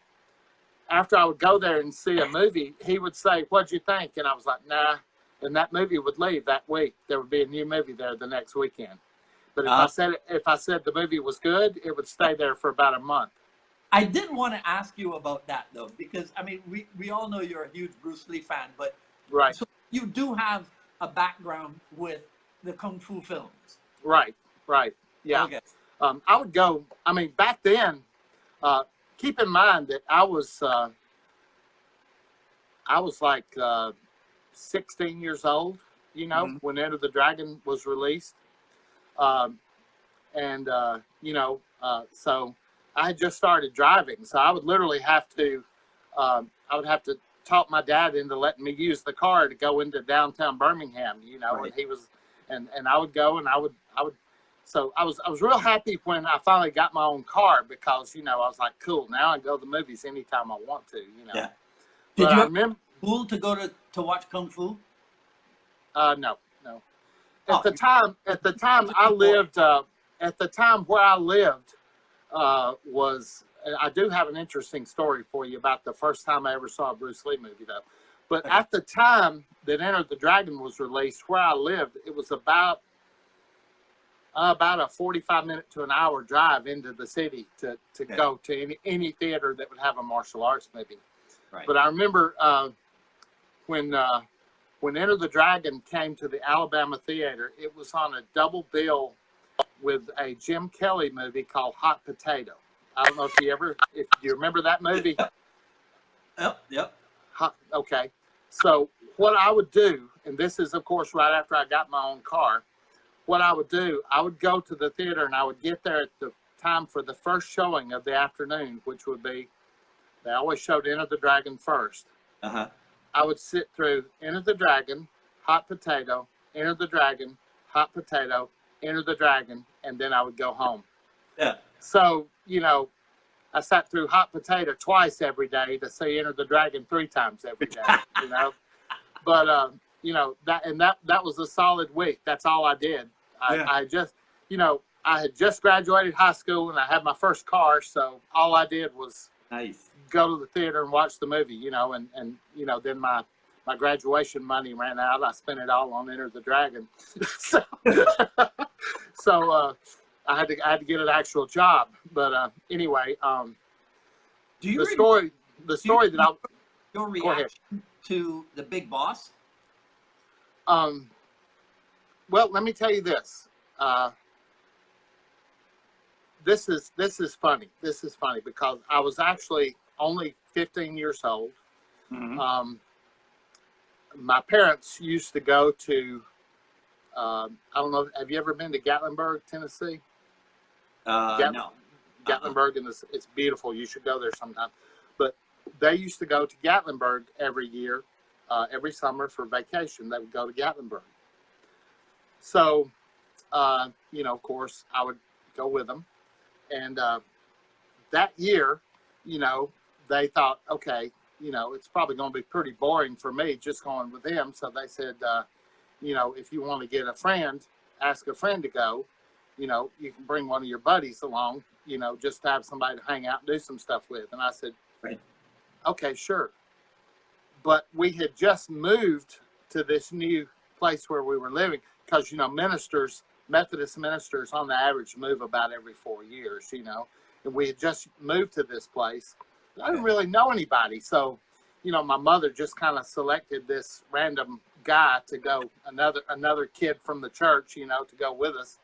after I would go there and see a movie, he would say, what'd you think? And I was like, nah. And that movie would leave that week. There would be a new movie there the next weekend. But if I said the movie was good, it would stay there for about a month. I did want to ask you about that though, because I mean, we all know you're a huge Bruce Lee fan, but right. So you do have a background with the Kung Fu films. Right. Yeah. Okay. I would go, I mean, back then, keep in mind that I was like 16 years old, you know, when Enter the Dragon was released. You know, so I had just started driving. So I would literally have to, talk my dad into letting me use the car to go into downtown Birmingham, you know, and he was, and I would go and I would, so I was real happy when I finally got my own car because, you know, I was like, cool, now I go to the movies anytime I want to, you know. Yeah. Did you remember school to go to watch Kung Fu? No. At the time I lived, at the time where I lived was, I do have an interesting story for you about the first time I ever saw a Bruce Lee movie though. But at the time that Enter the Dragon was released, where I lived, it was about a 45-minute to an hour drive into the city to go to any theater that would have a martial arts movie. Right. But I remember when Enter the Dragon came to the Alabama theater, it was on a double bill with a Jim Kelly movie called Hot Potato. I don't know if you remember that movie. Yep. Okay. So what I would do, and this is of course right after I got my own car, what I would do, I would go to the theater and I would get there at the time for the first showing of the afternoon, which would be, they always showed Enter the Dragon first. I would sit through Enter the Dragon, Hot Potato, Enter the Dragon, Hot Potato, Enter the Dragon, and then I would go home. Yeah. So, you know, I sat through Hot Potato twice every day to see Enter the Dragon 3 times every day, you know. But, you know, that was a solid week. That's all I did. I just, you know, I had just graduated high school and I had my first car. So all I did was go to the theater and watch the movie, you know, and you know, then my graduation money ran out. I spent it all on Enter the Dragon. so I had to get an actual job. But anyway, your reaction to the Big Boss? Well, let me tell you this. This is funny. This is funny because I was actually only 15 years old. My parents used to go to, I don't know, have you ever been to Gatlinburg, Tennessee? No. Gatlinburg, and it's beautiful. You should go there sometime. But they used to go to Gatlinburg every year, every summer for vacation. They would go to Gatlinburg. So, you know, of course, I would go with them. And that year, you know, they thought, okay, you know, it's probably going to be pretty boring for me just going with them. So they said, you know, if you want to get a friend, ask a friend to go. You know, you can bring one of your buddies along, you know, just to have somebody to hang out and do some stuff with. And I said, okay, sure. But we had just moved to this new place where we were living because, you know, Methodist ministers on the average move about every 4 years, you know, and we had just moved to this place. I didn't really know anybody. So, you know, my mother just kind of selected this random guy to go, another kid from the church, you know, to go with us,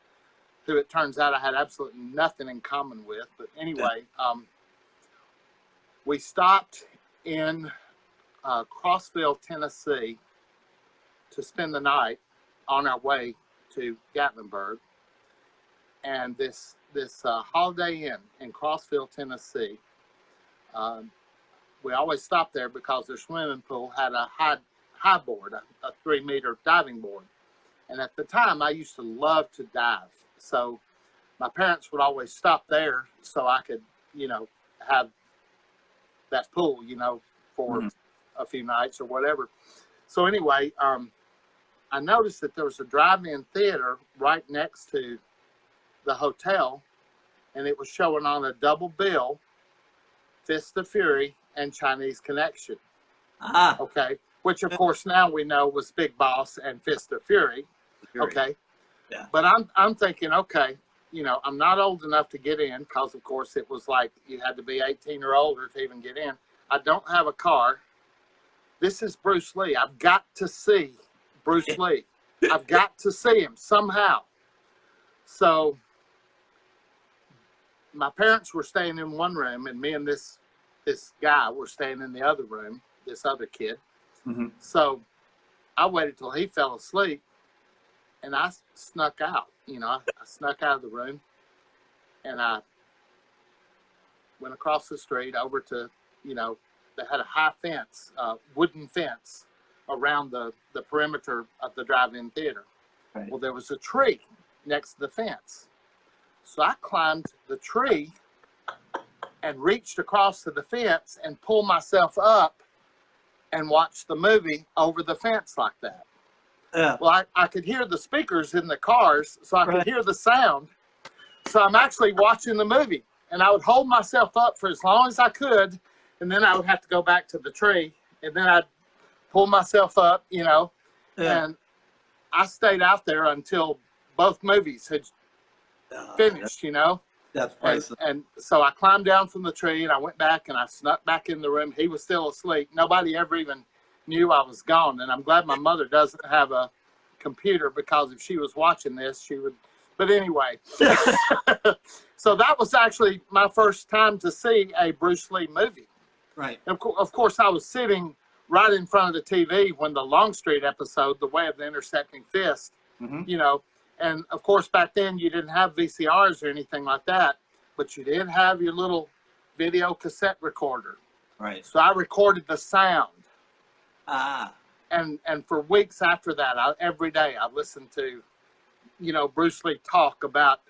who it turns out I had absolutely nothing in common with. But anyway, we stopped in Crossville, Tennessee to spend the night on our way to Gatlinburg. And this Holiday Inn in Crossville, Tennessee, we always stopped there because their swimming pool had a high board, a 3-meter diving board. And at the time, I used to love to dive. So my parents would always stop there so I could, you know, have that pool, you know, for Mhm. a few nights or whatever. So anyway, I noticed that there was a drive-in theater right next to the hotel, and it was showing on a double bill, Fist of Fury and Chinese Connection. Ah, Okay, which of course now we know was Big Boss and Fist of Fury. Fury. Okay, Yeah. but I'm thinking, okay, you know, I'm not old enough to get in because of course it was like you had to be 18 or older to even get in. I don't have a car. This is Bruce Lee. I've got to see Bruce Lee. I've got to see him somehow. So my parents were staying in one room, and me and this guy were staying in the other room, this other kid. Mm-hmm. So I waited till he fell asleep, and I snuck out. You know, I snuck out of the room, and I went across the street over to, you know, they had a high fence, wooden fence around the perimeter of the drive-in theater. Right. Well, there was a tree next to the fence. So I climbed the tree and reached across to the fence and pulled myself up and watched the movie over the fence like that. Yeah. Well, I could hear the speakers in the cars, so I could hear the sound. So I'm actually watching the movie, and I would hold myself up for as long as I could, and then I would have to go back to the tree, and then I'd pull myself up, you know, and I stayed out there until both movies had finished, you know. That's priceless. And so I climbed down from the tree, and I went back, and I snuck back in the room. He was still asleep. Nobody ever even knew I was gone, and I'm glad my mother doesn't have a computer, because if she was watching this, she would. But anyway, so that was actually my first time to see a Bruce Lee movie. Right. And of course, I was sitting right in front of the TV when the Longstreet episode, The Way of the Intercepting Fist, you know, and of course, back then you didn't have VCRs or anything like that, but you did have your little video cassette recorder. Right. So I recorded the sound. Ah. And for weeks after that, every day I listened to, you know, Bruce Lee talk about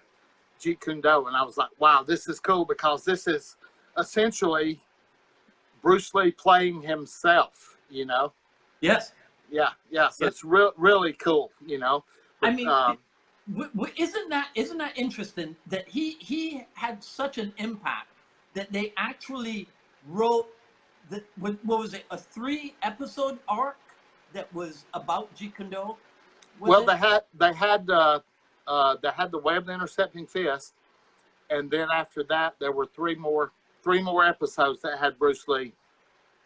Jeet Kune Do, and I was like, wow, this is cool, because this is essentially Bruce Lee playing himself, you know? Yes. Yeah. So it's really cool, you know? But, I mean, isn't that interesting that he had such an impact that they actually wrote what was it, a 3-episode arc that was about Jeet Kune Do? Well, they had The Way of the Intercepting Fist, and then after that there were three more episodes that had Bruce Lee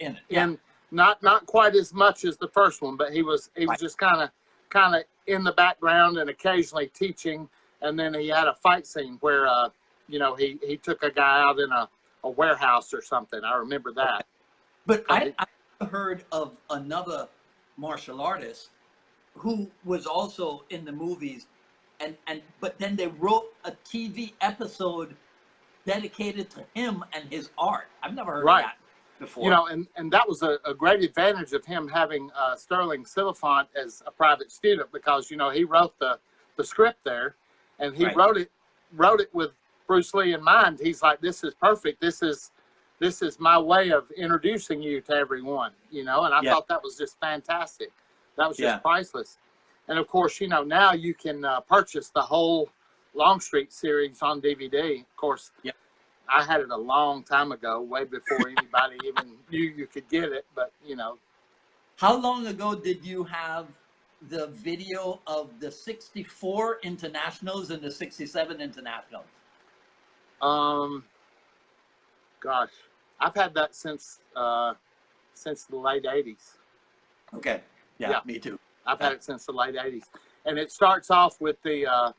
in it. Yeah. Not quite as much as the first one, but he was just kind of in the background and occasionally teaching. And then he had a fight scene where you know, he took a guy out in a warehouse or something. I remember that. But I heard of another martial artist who was also in the movies, but then they wrote a TV episode dedicated to him and his art. I've never heard of that before. You know, and that was a great advantage of him having Sterling Silliphant as a private student, because, you know, he wrote the script there, and he wrote it with Bruce Lee in mind. He's like, this is perfect. This is my way of introducing you to everyone, you know, and I thought that was just fantastic. That was just priceless. And of course, you know, now you can purchase the whole Longstreet series on DVD. Of course, I had it a long time ago, way before anybody even knew you could get it, but, you know. How long ago did you have the video of the 64 internationals and the 67 internationals? Gosh, I've had that since the late 80s. Okay. Yeah, me too. I've had it since the late 80s. And it starts off with the,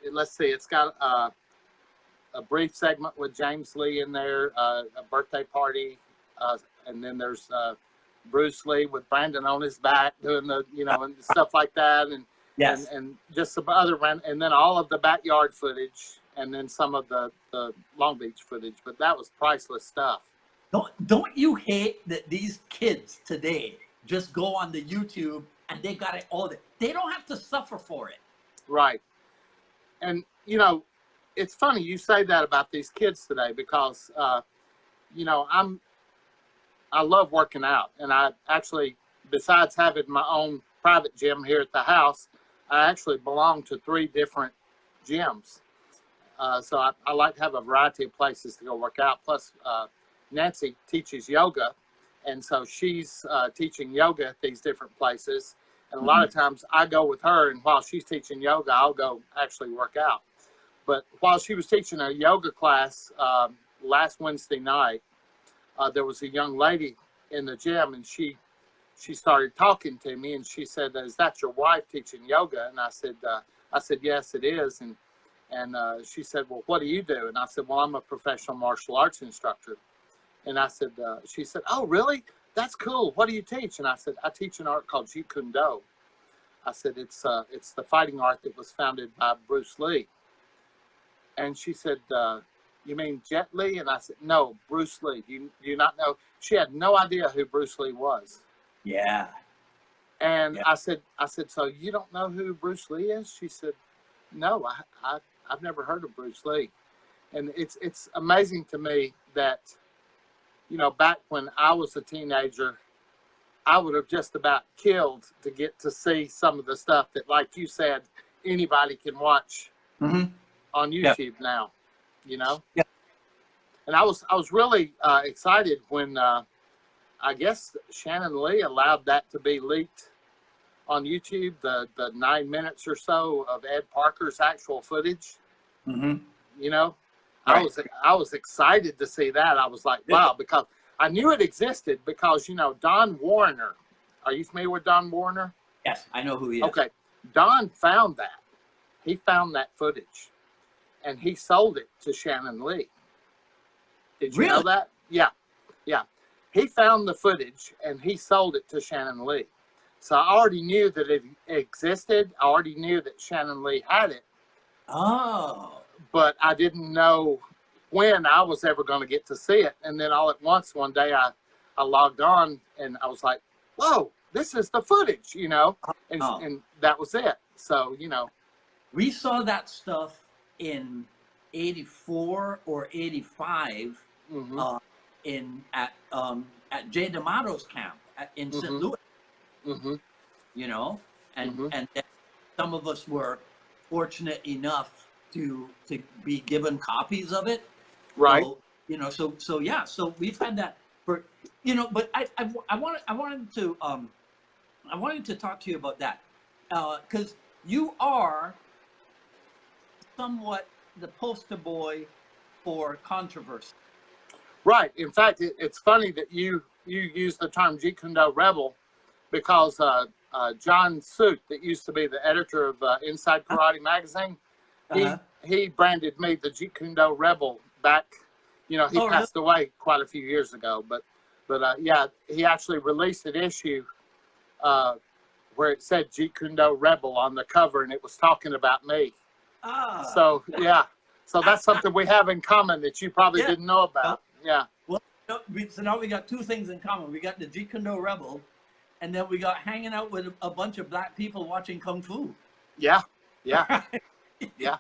let's see, it's got a brief segment with James Lee in there, a birthday party, and then there's Bruce Lee with Brandon on his back doing the, you know, and stuff like that, and and just some other, and then all of the backyard footage, and then some of the Long Beach footage. But that was priceless stuff. Don't you hate that these kids today just go on the YouTube and they got it all? They don't have to suffer for it. Right. And, you know, it's funny you say that about these kids today because, you know, I love working out, and I actually, besides having my own private gym here at the house, I actually belong to 3 different gyms. So I like to have a variety of places to go work out. Plus, Nancy teaches yoga, and so she's teaching yoga at these different places. And a lot of times I go with her, and while she's teaching yoga, I'll go actually work out. But while she was teaching a yoga class last Wednesday night, there was a young lady in the gym, and she started talking to me, and she said, "Is that your wife teaching yoga?" And I said, "Yes, it is." And she said, "Well, what do you do?" And I said, "Well, I'm a professional martial arts instructor." And I said, she said, "Oh, really? That's cool. What do you teach?" And I said, "I teach an art called Jeet Kune Do." I said, it's the fighting art that was founded by Bruce Lee." And she said, "You mean Jet Li?" And I said, "No, Bruce Lee. Do you not know?" She had no idea who Bruce Lee was. Yeah. And Yeah. I said, "So you don't know who Bruce Lee is?" She said, "No, I've never heard of Bruce Lee." And it's amazing to me that, you know, back when I was a teenager, I would have just about killed to get to see some of the stuff that, like you said, anybody can watch on YouTube now, you know? Yeah. And I was really excited when I guess Shannon Lee allowed that to be leaked on YouTube, the 9 minutes or so of Ed Parker's actual footage. You know, Right. I was excited to see that. I was like, wow, because I knew it existed because, you know, Don Warner. Are you familiar with Don Warner? Yes, I know who he is. Okay. Don found that. He found that footage, and he sold it to Shannon Lee. Did you know that? Yeah. Yeah. He found the footage, and he sold it to Shannon Lee. So I already knew that it existed. I already knew that Shannon Lee had it. Oh. But I didn't know when I was ever going to get to see it. And then all at once, one day, I logged on, and I was like, whoa, this is the footage, you know? And that was it. So, you know. We saw that stuff in 84 or 85 at Jay D'Amato's camp in St. Louis. You know, and then some of us were fortunate enough to be given copies of it. Right. So, you know, so yeah, so we've had that for, you know, but I wanted to talk to you about that because you are somewhat the poster boy for controversy. Right. In fact, it's funny that you use the term Jeet Kune Do Rebel because John Suit, that used to be the editor of Inside Karate Magazine, he branded me the Jeet Kune Do Rebel back. You know, he passed away quite a few years ago, but yeah, he actually released an issue where it said Jeet Kune Do Rebel on the cover, and it was talking about me. So yeah, so that's something we have in common that you probably didn't know about. Yeah. Well, so now we got 2 things in common. We got the Jeet Kune Do Rebel, and then we got hanging out with a bunch of black people watching Kung Fu. Yeah. Yeah. Yeah.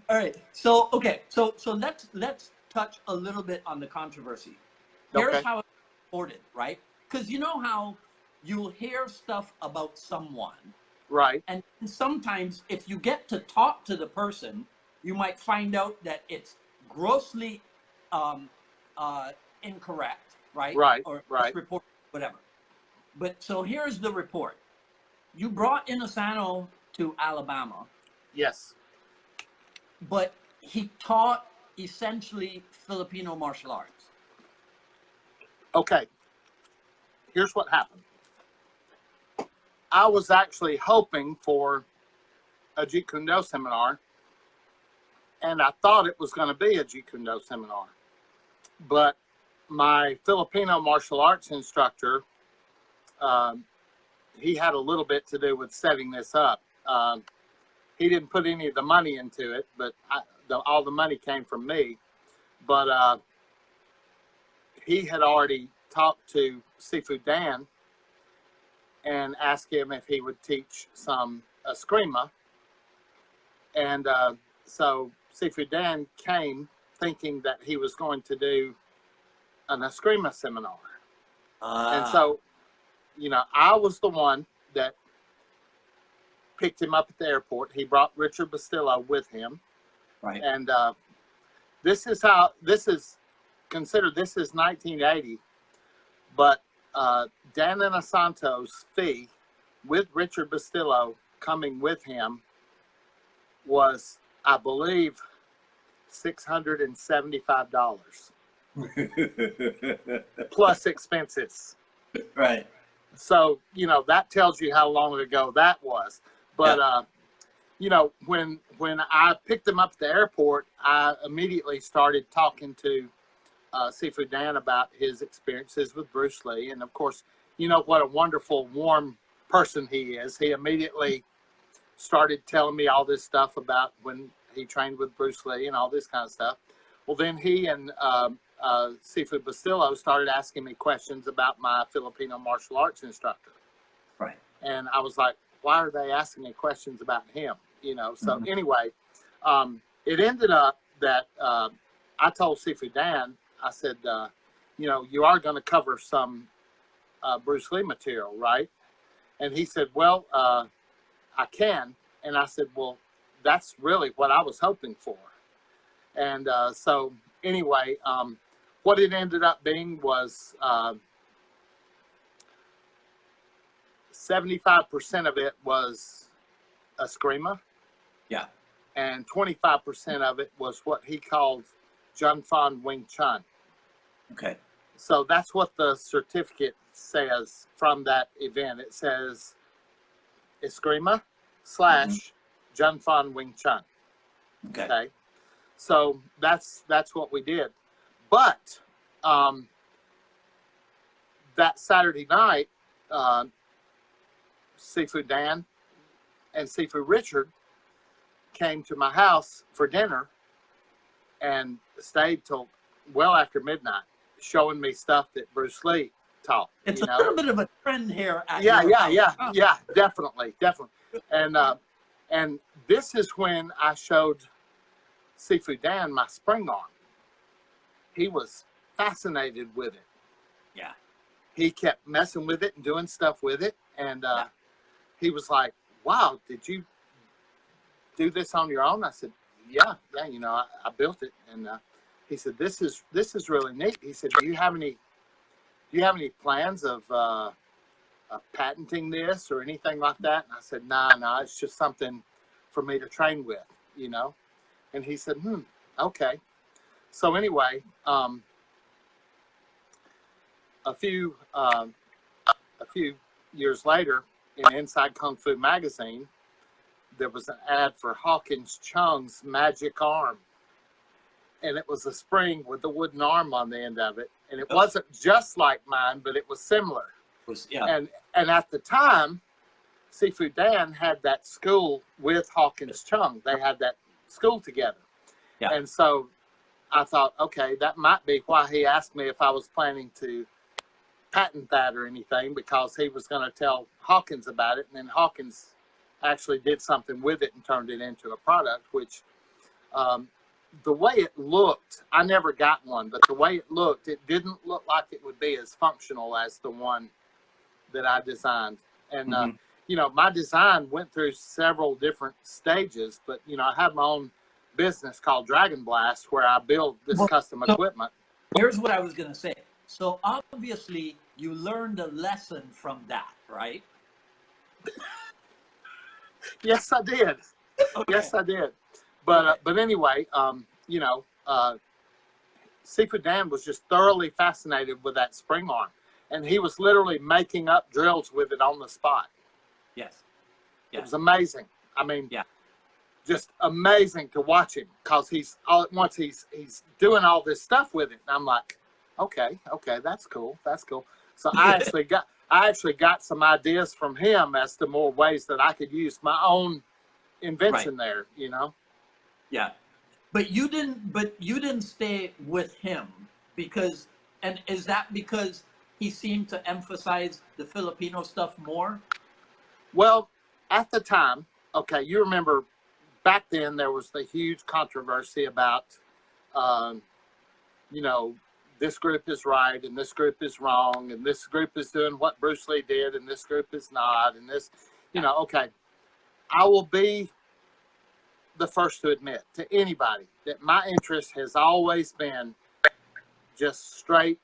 All right. So okay. So let's touch a little bit on the controversy. Here's how it's reported, right? Because you know how you'll hear stuff about someone, right? And sometimes if you get to talk to the person, you might find out that it's grossly incorrect, right? Right. Or right. report, whatever. But so here's the report. You brought Inosanto to Alabama. Yes. But he taught essentially Filipino martial arts. Okay. Here's what happened. I was actually hoping for a Jeet Kune Do seminar, and I thought it was going to be a Jeet Kune Do seminar. But my Filipino martial arts instructor, he had a little bit to do with setting this up. He didn't put any of the money into it, but all the money came from me. But he had already talked to Sifu Dan and asked him if he would teach some eskrima. And so Seafood Dan came thinking that he was going to do an Eskrima seminar. And so, you know, I was the one that picked him up at the airport. He brought Richard Bastillo with him. Right. And this is considered, this is 1980, but Dan Inosanto's fee with Richard Bastillo coming with him was, I believe, $675 plus expenses. Right. So, you know, that tells you how long ago that was. But, you know, when I picked him up at the airport, I immediately started talking to Seafood Dan about his experiences with Bruce Lee. And, of course, you know what a wonderful, warm person he is. He immediately started telling me all this stuff about when he trained with Bruce Lee and all this kind of stuff. Well, then he and Seafood Bastillo started asking me questions about my Filipino martial arts instructor. Right. And I was like, why are they asking me questions about him? You know, so anyway, it ended up that I told Seafood Dan, I said, you know, you are going to cover some Bruce Lee material, right? And he said, well, I can. And I said, well, that's really what I was hoping for. And so anyway, what it ended up being was 75% of it was Eskrima. Yeah. And 25% of it was what he called Jun Fan Wing Chun. Okay. So that's what the certificate says from that event. It says Eskrima / Jun Fan Wing Chun. Okay. Okay. So that's what we did. But that Saturday night, Seafood Dan and Seafood Richard came to my house for dinner and stayed till well after midnight, showing me stuff that Bruce Lee taught. It's you a know? little bit of a trend here. At Yeah, your house. yeah, definitely. And this is when I showed Seafood Dan my spring arm. He was fascinated with it. Yeah. He kept messing with it and doing stuff with it. And he was like, wow, did you do this on your own? I said, yeah, you know, I built it. And he said, this is really neat. He said, do you have any plans of patenting this or anything like that? And I said, no, it's just something for me to train with, you know? And he said, okay. So anyway, a few years later, in Inside Kung Fu magazine, there was an ad for Hawkins Chung's magic arm. And it was a spring with a wooden arm on the end of it. And it wasn't just like mine, but it was similar. And at the time, Seafood Dan had that school with Hawkins Chung. They had that school together. Yeah. And so I thought, okay, that might be why he asked me if I was planning to patent that or anything, because he was going to tell Hawkins about it. And then Hawkins actually did something with it and turned it into a product, which the way it looked, I never got one, but the way it looked, it didn't look like it would be as functional as the one that I designed. And, you know, my design went through several different stages, but, you know, I have my own business called Dragon Blast where I build this custom equipment. Here's what I was going to say. So obviously you learned a lesson from that, right? Yes, I did. Okay. Yes, I did. But anyway, you know, Seafood Dan was just thoroughly fascinated with that spring arm, and he was literally making up drills with it on the spot. Yes. It was amazing. I mean, just amazing to watch him, because he's all at once he's doing all this stuff with it, and I'm like, okay, that's cool. So I actually got some ideas from him as to more ways that I could use my own invention there, you know. Yeah, but you didn't stay with him because, and is that because he seemed to emphasize the Filipino stuff more? Well, at the time, okay, you remember back then there was the huge controversy about, you know, this group is right and this group is wrong, and this group is doing what Bruce Lee did and this group is not, and this, you know, okay. I will be the first to admit to anybody that my interest has always been just straight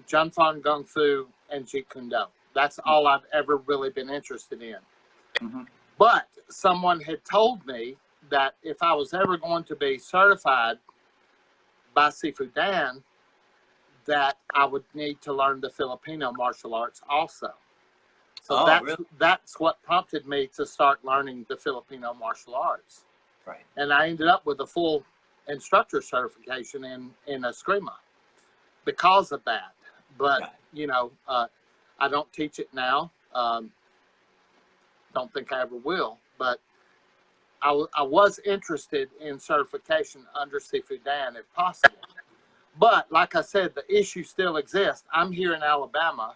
Jun Fan Gung Fu and Jeet Kune Do. That's all I've ever really been interested in. Mm-hmm. But someone had told me that if I was ever going to be certified by Sifu Dan, that I would need to learn the Filipino martial arts also. So that's what prompted me to start learning the Filipino martial arts. Right. And I ended up with a full instructor certification in Eskrima because of that. But, you know, I don't teach it now. Don't think I ever will. But I was interested in certification under Sifu Dan if possible. But like I said, the issue still exists. I'm here in Alabama.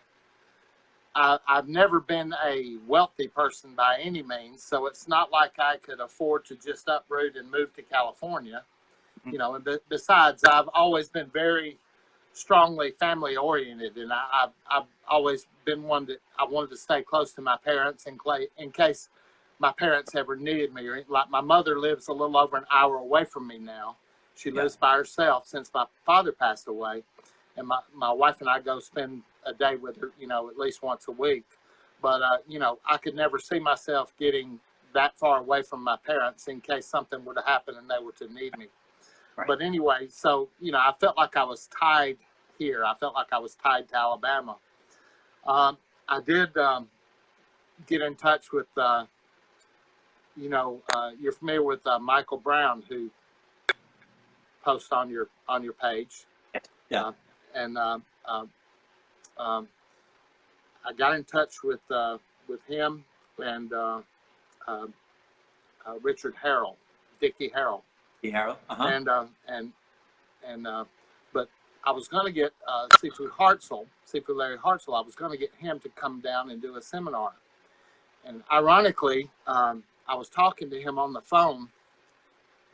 I've never been a wealthy person by any means, so it's not like I could afford to just uproot and move to California. You know, and besides, I've always been very strongly family oriented, and I've always been one that I wanted to stay close to my parents in case my parents ever needed me. Or like my mother lives a little over an hour away from me now. She lives by herself since my father passed away, and my wife and I go spend a day with her, you know, at least once a week. But you know, I could never see myself getting that far away from my parents in case something were to happen and they were to need me. Right. But anyway, so, you know, I felt like I was tied here. I felt like I was tied to Alabama. I did get in touch with, you know, you're familiar with Michael Brown, who posts on your page. Yeah. And I got in touch with him and Richard Harrell, Dickie Harrell. But I was going to get Sifu Larry Hartzell. I was going to get him to come down and do a seminar. And ironically, I was talking to him on the phone,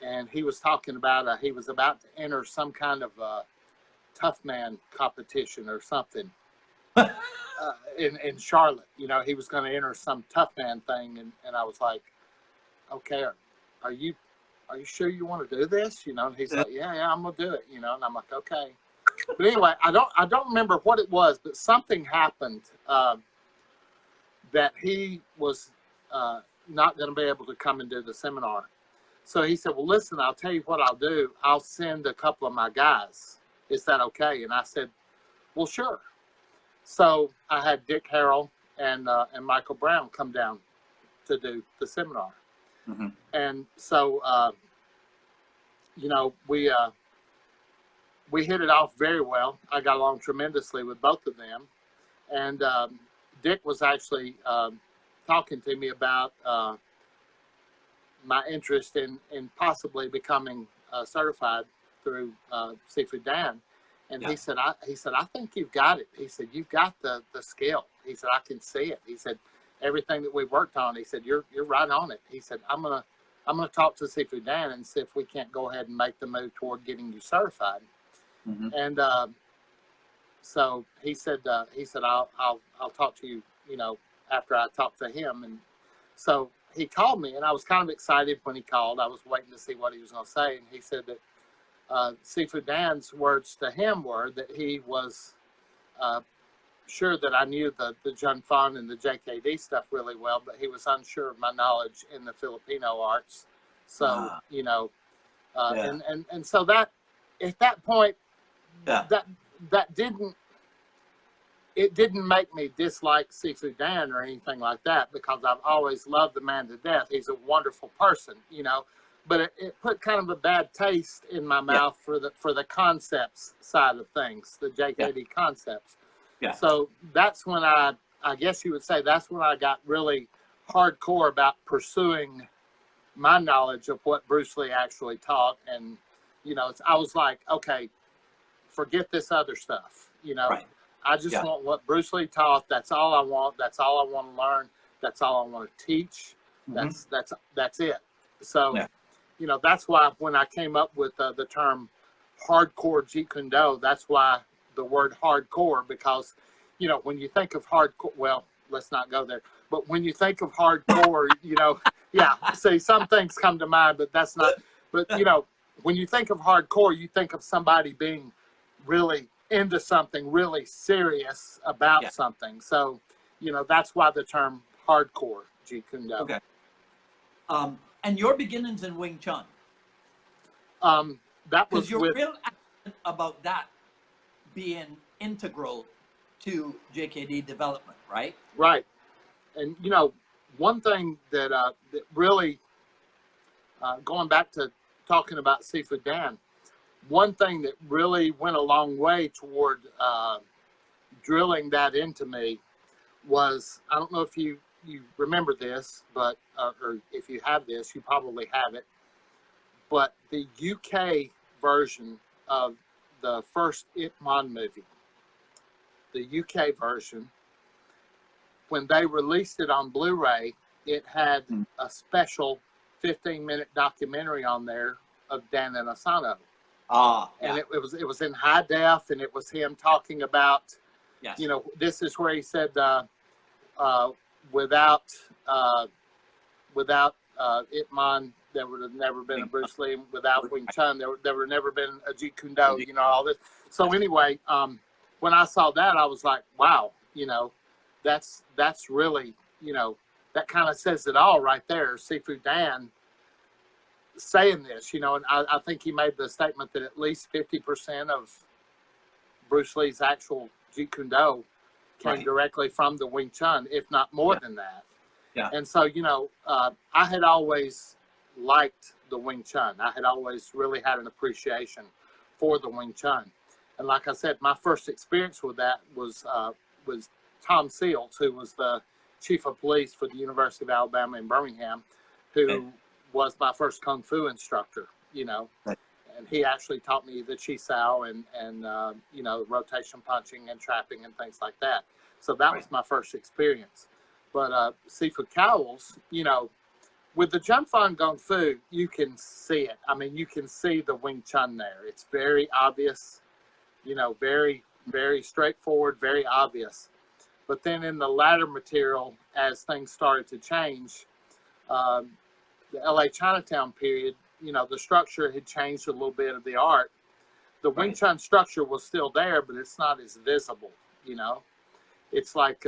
and he was talking about he was about to enter some kind of tough man competition or something in Charlotte. You know, he was going to enter some tough man thing, and I was like, okay, are you sure you want to do this? You know, and he's like, yeah, I'm gonna do it. You know, and I'm like, okay. But anyway, I don't remember what it was, but something happened that he was not going to be able to come and do the seminar. So he said, well, listen, I'll tell you what I'll do. I'll send a couple of my guys. Is that okay? And I said, well, sure. So I had Dick Harrell and Michael Brown come down to do the seminar. Mm-hmm. And so, you know, we hit it off very well. I got along tremendously with both of them. And Dick was actually talking to me about my interest in possibly becoming certified through Sifu Dan. And he said, I think you've got it. He said, you've got the skill. He said, I can see it. He said, everything that we've worked on, he said, you're right on it. He said, I'm gonna talk to Sifu Dan and see if we can't go ahead and make the move toward getting you certified. Mm-hmm. And so he said I'll talk to you, you know, after I talk to him. And so he called me, and I was kind of excited when he called. I was waiting to see what he was going to say, and he said that Sifu Dan's words to him were that he was sure that I knew the Jun Fan and the JKD stuff really well, but he was unsure of my knowledge in the Filipino arts. So, you know, and so that at that point, that didn't make me dislike Sifu Dan or anything like that, because I've always loved the man to death. He's a wonderful person, you know, but it put kind of a bad taste in my mouth for the concepts side of things, the JKD concepts. Yeah. So that's when I guess you would say that's when I got really hardcore about pursuing my knowledge of what Bruce Lee actually taught. And, you know, I was like, okay, forget this other stuff, you know. Right. I just want what Bruce Lee taught. That's all I want. That's all I want to learn. That's all I want to teach. Mm-hmm. That's it. So you know, that's why when I came up with the term hardcore Jeet Kune Do, that's why the word hardcore, because, you know, when you think of hardcore, well, let's not go there, but when you think of hardcore, you know, yeah, see, some things come to mind, but that's not, but, you know, when you think of hardcore, you think of somebody being really into something, really serious about something. So, you know, that's why the term hardcore Jeet Kune Do. Okay. And your beginnings in Wing Chun. That was because you're with, real adamant about that being integral to JKD development, right? right. And, you know, one thing that, that really, going back to talking about Seafood Dan, one thing that really went a long way toward drilling that into me was, I don't know if you remember this, but or if you have this, you probably have it, but the UK version of the first Ip Man movie, the UK version, when they released it on Blu-ray, it had a special 15-minute documentary on there of Dan Inosanto. And it was in high def, and it was him talking about, you know, this is where he said, without Ip Man, there would have never been a Bruce Lee. Without Wing Chun, there would have never been a Jeet Kune Do, you know, all this. So anyway, when I saw that, I was like, wow, you know, that's really, you know, that kind of says it all right there. Seafood Dan saying this, you know, and I think he made the statement that at least 50% of Bruce Lee's actual Jeet Kune Do came directly from the Wing Chun, if not more than that. Yeah. And so, you know, I had always liked the Wing Chun. I had always really had an appreciation for the Wing Chun. And like I said, my first experience with that was Tom Seals, who was the chief of police for the University of Alabama in Birmingham, who was my first Kung Fu instructor, you know. And he actually taught me the Chi Sao and you know, rotation punching and trapping and things like that. So that was my first experience. But Seafood Cowles, you know, with the Jun Fan Gung Fu, you can see it. I mean, you can see the Wing Chun there. It's very obvious, you know, very, very straightforward, very obvious. But then in the latter material, as things started to change, the LA Chinatown period, you know, the structure had changed a little bit of the art. The Wing Chun structure was still there, but it's not as visible, you know. It's like,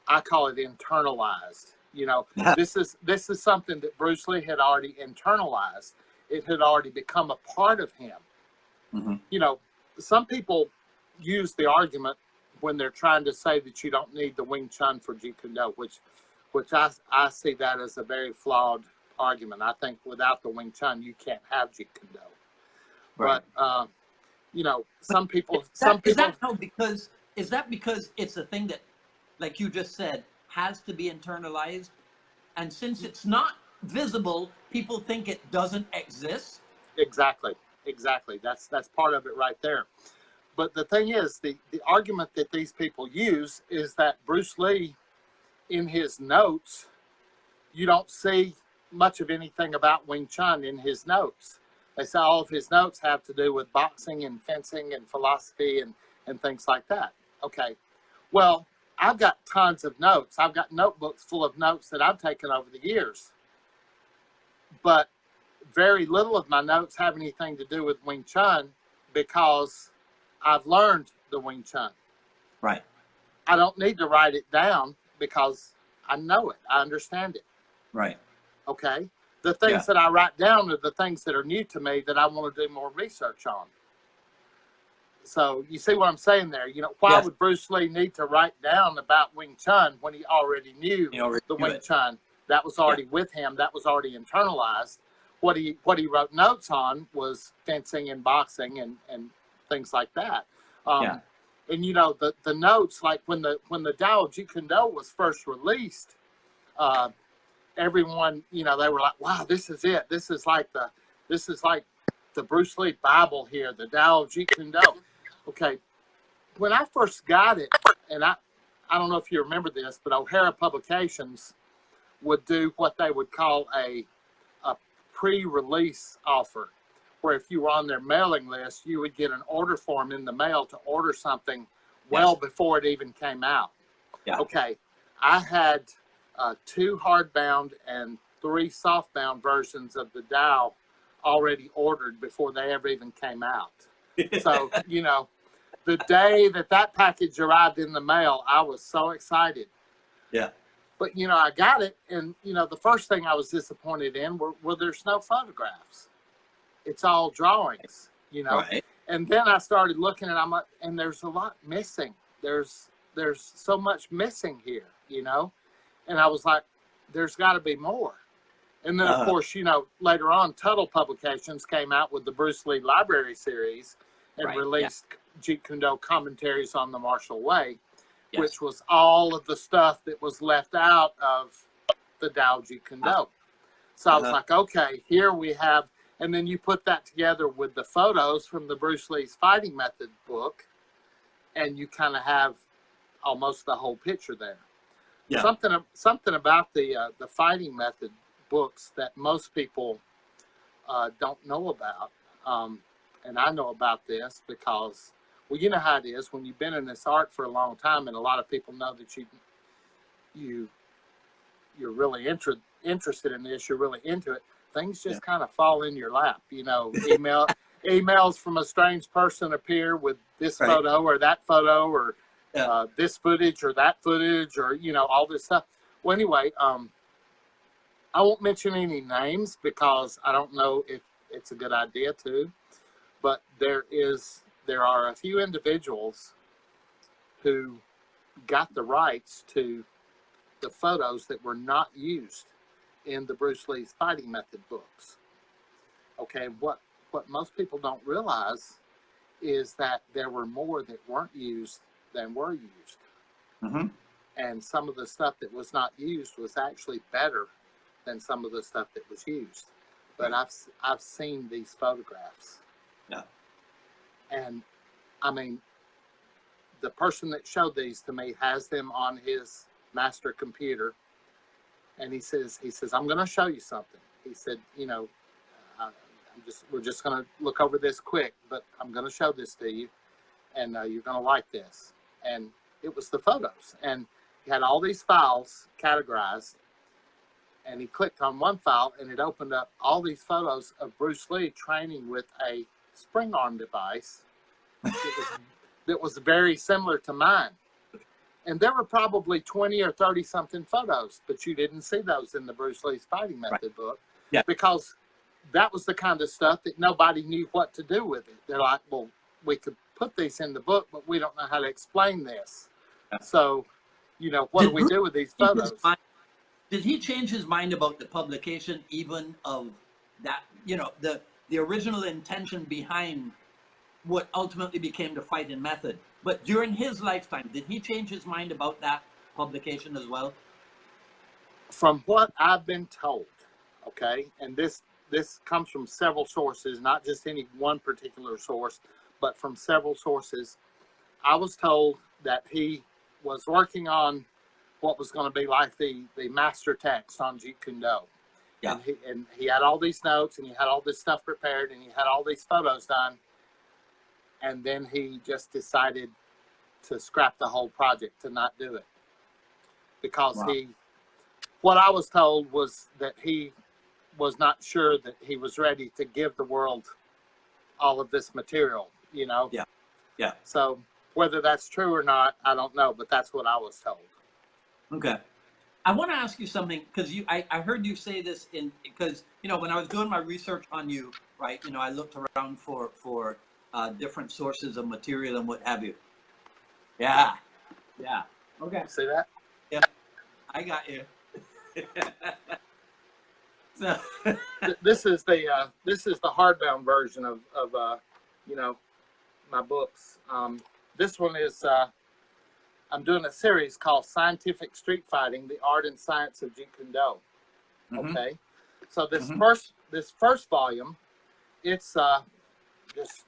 I call it internalized. You know, this is something that Bruce Lee had already internalized. It had already become a part of him. You know, some people use the argument when they're trying to say that you don't need the Wing Chun for Jeet Kune Do, which I see that as a very flawed argument. I think without the Wing Chun, you can't have Jeet Kune Do. But you know, some people. Is that because it's a thing that, like you just said, has to be internalized, and since it's not visible, people think it doesn't exist? Exactly. That's part of it right there. But the thing is, the argument that these people use is that Bruce Lee, in his notes, you don't see much of anything about Wing Chun in his notes. They say all of his notes have to do with boxing and fencing and philosophy and things like that. Okay, well, I've got tons of notes. I've got notebooks full of notes that I've taken over the years. But very little of my notes have anything to do with Wing Chun because I've learned the Wing Chun. Right. I don't need to write it down because I know it. I understand it. Right. Okay. The things that I write down are the things that are new to me that I want to do more research on. So you see what I'm saying there? You know, why would Bruce Lee need to write down about Wing Chun when he already knew the Wing Chun? That was already with him. That was already internalized. What he wrote notes on was fencing and boxing and things like that. And you know, the notes, like when the Tao Jeet Kune Do was first released, everyone, you know, they were like, wow, this is it. This is like the Bruce Lee Bible here, the Tao Jeet Kune Do. Okay, when I first got it, and I don't know if you remember this, but O'Hara Publications would do what they would call a pre-release offer, where if you were on their mailing list, you would get an order form in the mail to order something well before it even came out. Yeah. Okay, I had 2 hardbound and 3 softbound versions of the Dow already ordered before they ever even came out. So, you know, the day that package arrived in the mail, I was so excited. Yeah. But, you know, I got it, and, you know, the first thing I was disappointed in were there's no photographs. It's all drawings, you know. Right. And then I started looking, and there's a lot missing. There's so much missing here, you know. And I was like, there's got to be more. And then, of course, you know, later on, Tuttle Publications came out with the Bruce Lee Library series and released Jeet Kune Do commentaries on the martial way, which was all of the stuff that was left out of the Tao Jeet Kune Do. So I was like, okay, here we have, and then you put that together with the photos from the Bruce Lee's Fighting Method book, and you kind of have almost the whole picture there. Yeah. Something about the Fighting Method books that most people don't know about, and I know about this because, well, you know how it is when you've been in this art for a long time, and a lot of people know that you're really interested in this, you're really into it. Things just kind of fall in your lap, you know. Emails from a strange person appear with this photo or that photo or this footage or that footage or, you know, all this stuff. Well, anyway, I won't mention any names because I don't know if it's a good idea to, but there are a few individuals who got the rights to the photos that were not used in the Bruce Lee's Fighting Method books. Okay, what most people don't realize is that there were more that weren't used than were used. Mm-hmm. And some of the stuff that was not used was actually better than some of the stuff that was used. But I've seen these photographs. Yeah. And I mean, the person that showed these to me has them on his master computer, and he says, I'm going to show you something. He said, you know, we're just going to look over this quick, but I'm going to show this to you, and you're going to like this. And it was the photos, and he had all these files categorized, and he clicked on one file, and it opened up all these photos of Bruce Lee training with a spring arm device that was very similar to mine. And there were probably 20 or 30 something photos, but you didn't see those in the Bruce Lee's Fighting Method book, because that was the kind of stuff that nobody knew what to do with it. They're like, well, we could put these in the book, but we don't know how to explain this. So, you know, what do we do with these photos? Did he change his mind about the publication even of that, you know, the original intention behind what ultimately became the Fighting Method? But during his lifetime, did he change his mind about that publication as well? From what I've been told, okay, and this comes from several sources, not just any one particular source, but from several sources. I was told that he was working on what was going to be like the master text on Jeet Kune Do. Yeah. And he had all these notes, and he had all this stuff prepared, and he had all these photos done. And then he just decided to scrap the whole project, to not do it. Because what I was told was that he was not sure that he was ready to give the world all of this material, you know? Yeah. Yeah. So whether that's true or not, I don't know, but that's what I was told. Okay. I want to ask you something, because I heard you say this because, you know, when I was doing my research on you, right, you know, I looked around for different sources of material and what have you. Yeah. Yeah. Okay. See that? Yeah. I got you. So. This is the hardbound version of you know, my books. This one is I'm doing a series called Scientific Street Fighting: The Art and Science of Jeet Kune Do. Okay, so this first volume, it's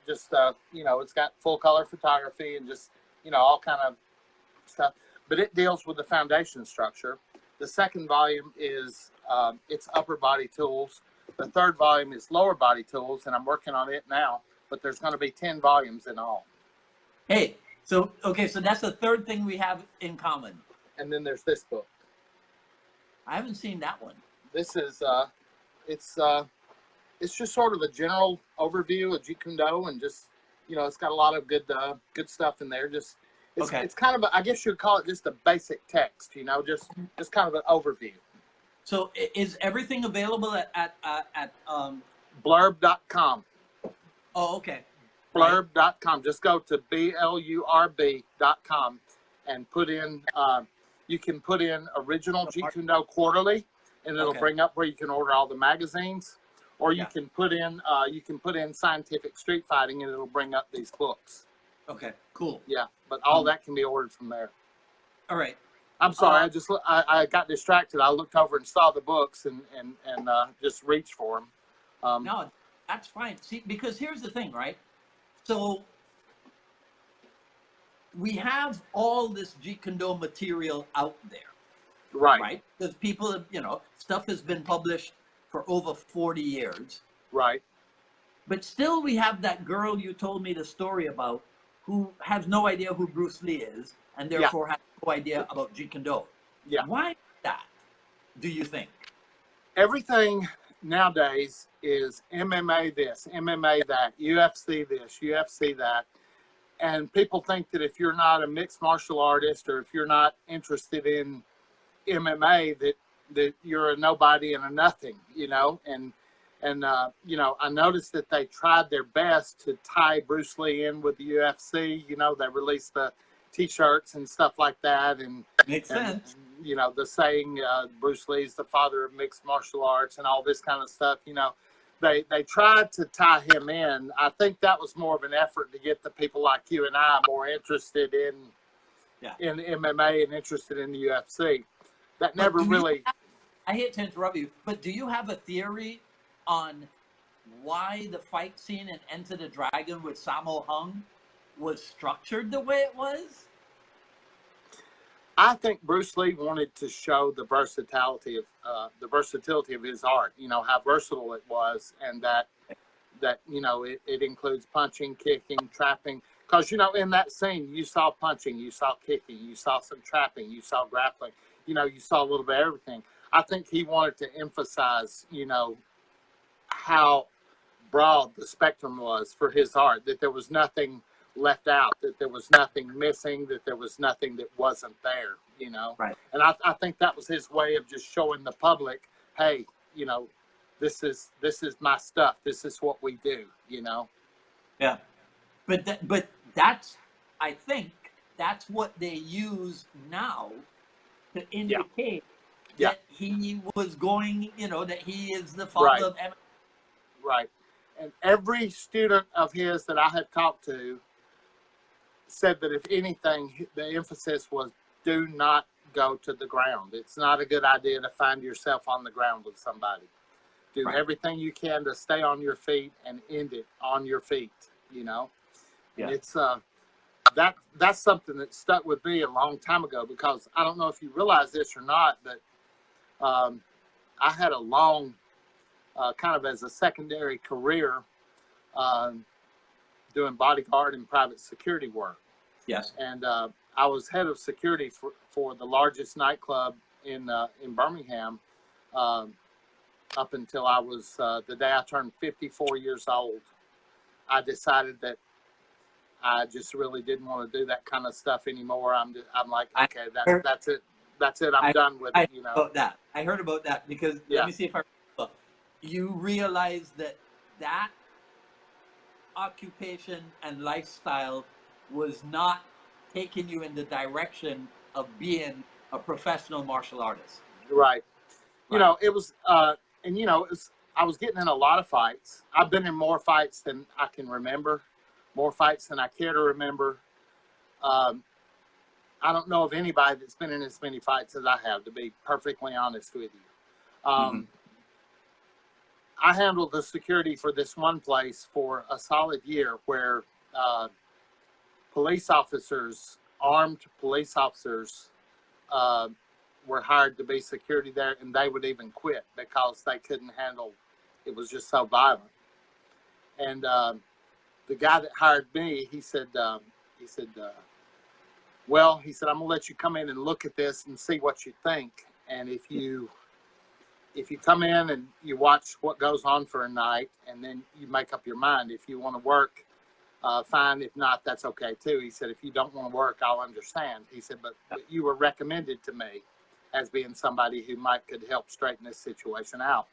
just you know, it's got full color photography and just, you know, all kind of stuff, but it deals with the foundation structure. The second volume is it's upper body tools. The third volume is lower body tools, and I'm working on it now. But there's going to be 10 volumes in all. Hey, so okay, so that's the third thing we have in common. And then there's this book. I haven't seen that one. This is it's just sort of a general overview of Jeet Kune Do, and just, you know, it's got a lot of good stuff in there. Just it's kind of I guess you'd call it just a basic text, you know, just kind of an overview. So is everything available at blurb.com? Oh, okay. Blurb.com. Just go to blurb.com and put in. You can put in original Jeet Kune Do quarterly, and it'll bring up where you can order all the magazines. Or you can put in scientific street fighting, and it'll bring up these books. Okay, cool. Yeah, but all that can be ordered from there. All right. I'm sorry, I got distracted. I looked over and saw the books and just reached for them. No, that's fine. See, because here's the thing, right? So we have all this Jeet Kune Do material out there. Right? Because people have, you know, stuff has been published for over 40 years. Right. But still we have that girl you told me the story about who has no idea who Bruce Lee is, and therefore has no idea about Jeet Kune Do. Yeah. Why is that, do you think? Everything nowadays is MMA this, MMA that, UFC this, UFC that. And people think that if you're not a mixed martial artist, or if you're not interested in MMA, that you're a nobody and a nothing, you know. And you know, I noticed that they tried their best to tie Bruce Lee in with the UFC. You know, they released the T-shirts and stuff like that, and makes sense. And, you know, the saying Bruce Lee's the father of mixed martial arts and all this kind of stuff. You know, they tried to tie him in. I think that was more of an effort to get the people like you and I more interested in MMA and interested in the UFC. That never really. I hate to interrupt you, but do you have a theory on why the fight scene in Enter the Dragon with Sammo Hung was structured the way it was? I think Bruce Lee wanted to show the versatility of his art. You know, how versatile it was, and that you know, it includes punching, kicking, trapping. Because, you know, in that scene, you saw punching, you saw kicking, you saw some trapping, you saw grappling. You know, you saw a little bit of everything. I think he wanted to emphasize, you know, how broad the spectrum was for his art, that there was nothing left out, that there was nothing missing, that there was nothing that wasn't there, you know. Right. And I think that was his way of just showing the public, hey, you know, this is my stuff. This is what we do, you know. Yeah. But that's, I think that's what they use now to indicate that he was going, you know, that he is the father of MMA. Right. And every student of his that I have talked to said that if anything, the emphasis was do not go to the ground. It's not a good idea to find yourself on the ground with somebody. Do everything you can to stay on your feet and end it on your feet, you know. And it's that's something that stuck with me a long time ago, because I don't know if you realize this or not, but I had a long kind of as a secondary career doing bodyguard and private security work. Yes. And I was head of security for the largest nightclub in Birmingham up until I was the day I turned 54 years old. I decided that I just really didn't want to do that kind of stuff anymore. I'm like, okay, that's it. That's it. I'm done with it. You know. About that. I heard about that because let me see if I remember. You realize that occupation and lifestyle was not taking you in the direction of being a professional martial artist. Right. You know, it was, and you know, I was getting in a lot of fights. I've been in more fights than I can remember, more fights than I care to remember. I don't know of anybody that's been in as many fights as I have, to be perfectly honest with you. I handled the security for this one place for a solid year, where police officers, armed police officers, were hired to be security there, and they would even quit because they couldn't handle It was just so violent. And the guy that hired me, he said, well, he said, I'm gonna let you come in and look at this and see what you think. And if you come in and you watch what goes on for a night, and then you make up your mind, if you want to work, fine. If not, that's okay too. He said, if you don't want to work, I'll understand. He said, but you were recommended to me as being somebody who could help straighten this situation out.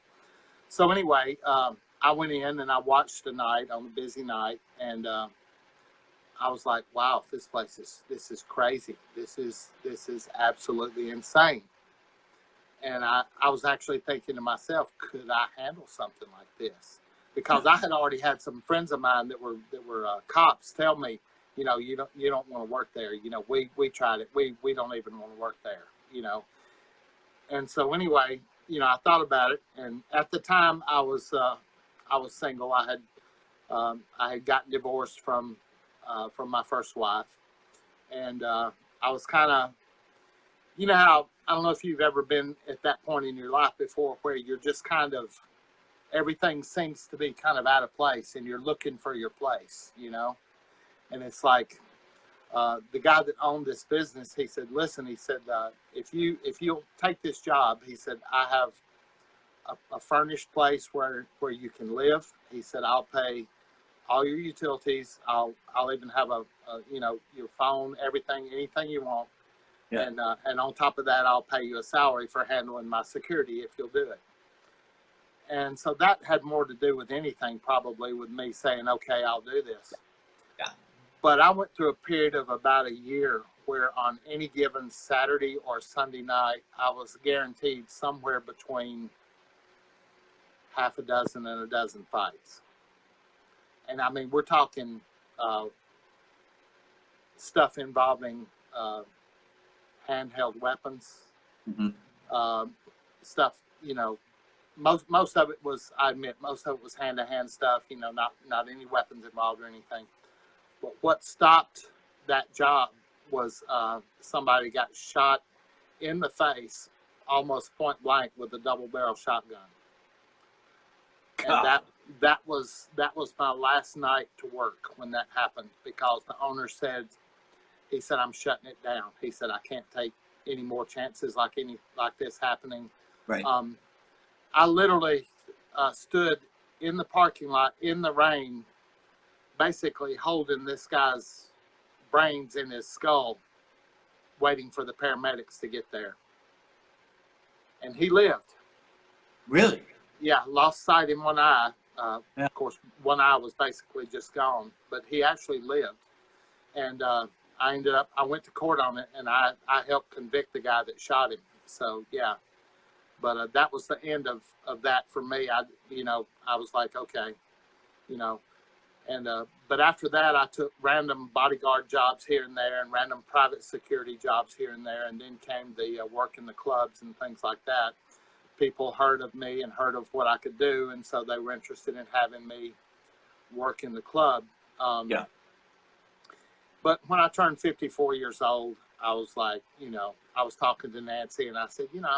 So anyway, I went in and I watched the night on a busy night, and I was like, wow, this is crazy. This is absolutely insane. And I was actually thinking to myself, could I handle something like this? Because I had already had some friends of mine that were cops tell me, you know, you don't want to work there. You know, we tried it. We don't even want to work there. You know. And so anyway, you know, I thought about it, and at the time I was single. I had gotten divorced from my first wife, and I was kind of, you know how, I don't know if you've ever been at that point in your life before where you're just kind of, everything seems to be kind of out of place and you're looking for your place, you know? And it's like, the guy that owned this business, he said, listen, he said, if you'll take this job, he said, I have a furnished place where you can live. He said, I'll pay all your utilities. I'll even have you know, your phone, everything, anything you want. Yeah. And on top of that, I'll pay you a salary for handling my security if you'll do it. And so that had more to do with anything, probably, with me saying, okay, I'll do this. Yeah. But I went through a period of about a year where on any given Saturday or Sunday night, I was guaranteed somewhere between half a dozen and a dozen fights. And I mean, we're talking stuff involving handheld weapons, stuff, you know, most of it was, I admit, most of it was hand-to-hand stuff, you know, not any weapons involved or anything. But what stopped that job was somebody got shot in the face, almost point blank, with a double-barrel shotgun. God. And that was my last night to work when that happened, because the owner said, he said, I'm shutting it down. He said, I can't take any more chances like this happening. Right. I literally stood in the parking lot in the rain, basically holding this guy's brains in his skull, waiting for the paramedics to get there. And he lived. Really? Yeah, lost sight in one eye. Yeah. Of course, one eye was basically just gone, but he actually lived. And I went to court on it, and I helped convict the guy that shot him. So, yeah. But that was the end of that for me. I was like, okay, you know. And but after that, I took random bodyguard jobs here and there and random private security jobs here and there. And then came the work in the clubs and things like that. People heard of me and heard of what I could do. And so they were interested in having me work in the club. Yeah. But when I turned 54 years old, I was like, you know, I was talking to Nancy, and I said, you know,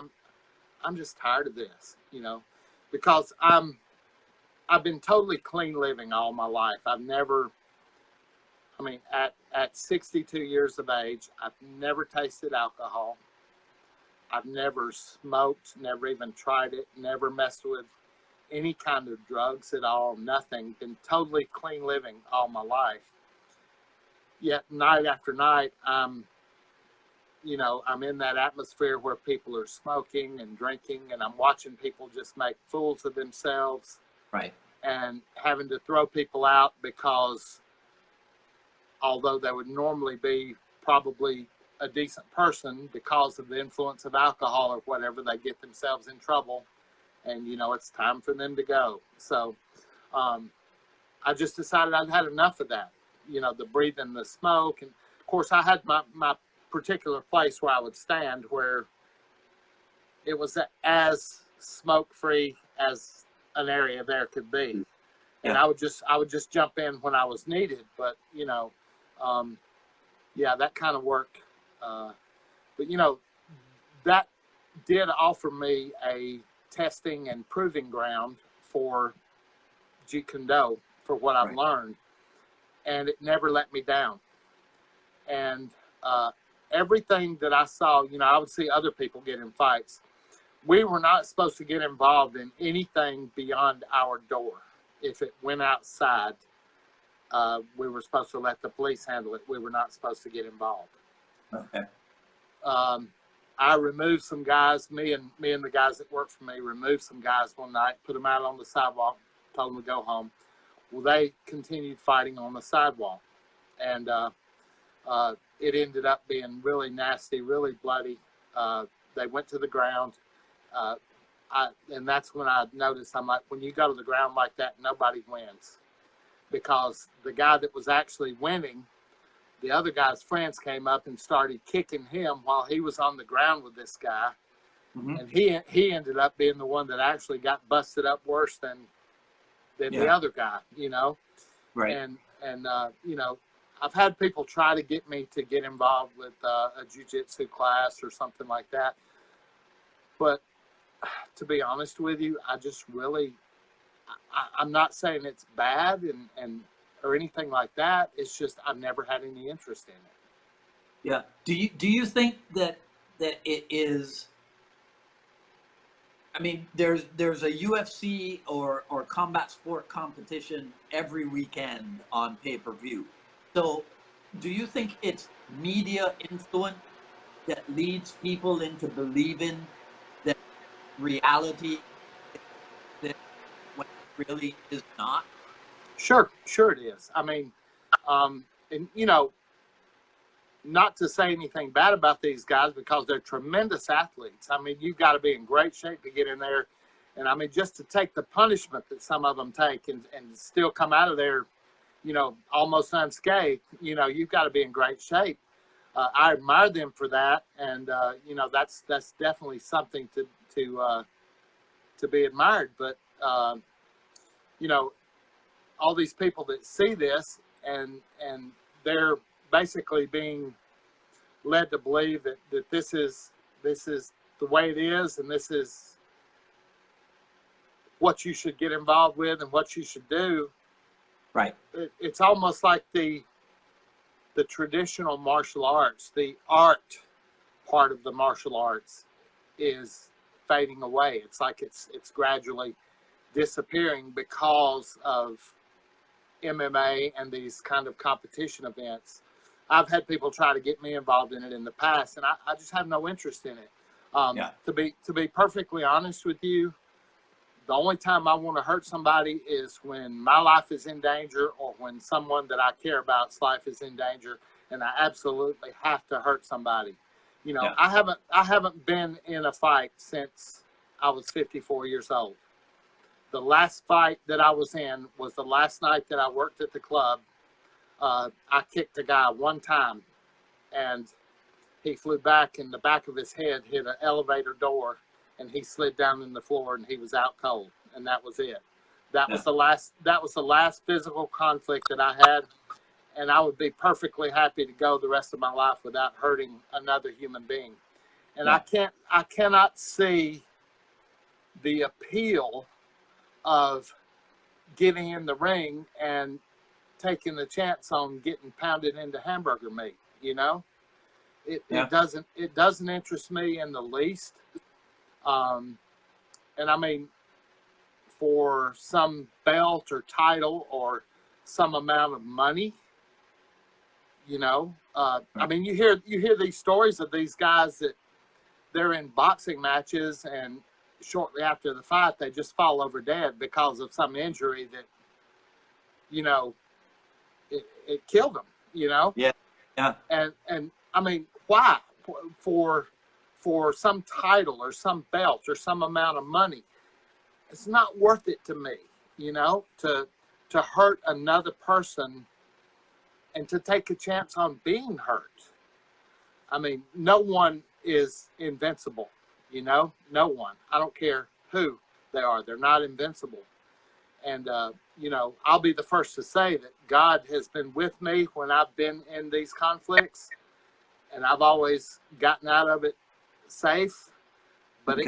I'm just tired of this, you know, because I've been totally clean living all my life. I've never, I mean, at 62 years of age, I've never tasted alcohol. I've never smoked, never even tried it, never messed with any kind of drugs at all, nothing. Been totally clean living all my life. Yet night after night, I'm in that atmosphere where people are smoking and drinking, and I'm watching people just make fools of themselves. Right. And having to throw people out because although they would normally be probably a decent person, because of the influence of alcohol or whatever, they get themselves in trouble, and, you know, it's time for them to go. So I just decided I'd had enough of that. You know, the breathing, the smoke. And of course I had my particular place where I would stand, where it was as smoke-free as an area there could be. Yeah. And I would just jump in when I was needed. But, you know, yeah, that kind of worked. But, you know, that did offer me a testing and proving ground for Jeet Kune Do, for what I've learned, and it never let me down. And everything that I saw, you know, I would see other people get in fights. We were not supposed to get involved in anything beyond our door. If it went outside, we were supposed to let the police handle it. We were not supposed to get involved. Okay. I removed some guys, me and the guys that worked for me, removed some guys one night, put them out on the sidewalk, told them to go home. Well, they continued fighting on the sidewalk, and it ended up being really nasty, really bloody. They went to the ground. And that's when I noticed, I'm like, when you go to the ground like that, nobody wins. Because the guy that was actually winning, the other guy's friends came up and started kicking him while he was on the ground with this guy. Mm-hmm. And he ended up being the one that actually got busted up worse than the other guy, you know? Right. And you know, I've had people try to get me to get involved with a jiu-jitsu class or something like that. But to be honest with you, I just really, I'm not saying it's bad and or anything like that. It's just I've never had any interest in it. Yeah. Do you think that it is? I mean, there's a UFC or combat sport competition every weekend on pay-per-view. So, do you think it's media influence that leads people into believing that reality that when it really is not? Sure it is. I mean, and you know, not to say anything bad about these guys because they're tremendous athletes. I mean, you've got to be in great shape to get in there. And I mean, just to take the punishment that some of them take and still come out of there, you know, almost unscathed, you know, you've got to be in great shape. I admire them for that. And, you know, that's definitely something to be admired. But, you know, all these people that see this and they're basically being led to believe that this is the way it is, and this is what you should get involved with and what you should do. Right. It's almost like the traditional martial arts, the art part of the martial arts is fading away. It's like it's gradually disappearing because of MMA and these kind of competition events. I've had people try to get me involved in it in the past, and I just have no interest in it. To be perfectly honest with you, the only time I want to hurt somebody is when my life is in danger or when someone that I care about's life is in danger, and I absolutely have to hurt somebody. You know, I haven't been in a fight since I was 54 years old. The last fight that I was in was the last night that I worked at the club. I kicked a guy one time, and he flew back, and the back of his head hit an elevator door, and he slid down in the floor, and he was out cold, and that was it. That was the last physical conflict that I had, and I would be perfectly happy to go the rest of my life without hurting another human being. And I cannot see the appeal of getting in the ring and taking the chance on getting pounded into hamburger meat. You know, it doesn't interest me in the least. And I mean, for some belt or title or some amount of money, you know, I mean, you hear these stories of these guys that they're in boxing matches and shortly after the fight, they just fall over dead because of some injury that, you know, it killed them, you know? Yeah. And I mean, why? For some title or some belt or some amount of money, it's not worth it to me, you know, to hurt another person and to take a chance on being hurt. I mean, no one is invincible. You know, no one. I don't care who they are. They're not invincible. And, you know, I'll be the first to say that God has been with me when I've been in these conflicts. And I've always gotten out of it safe. But it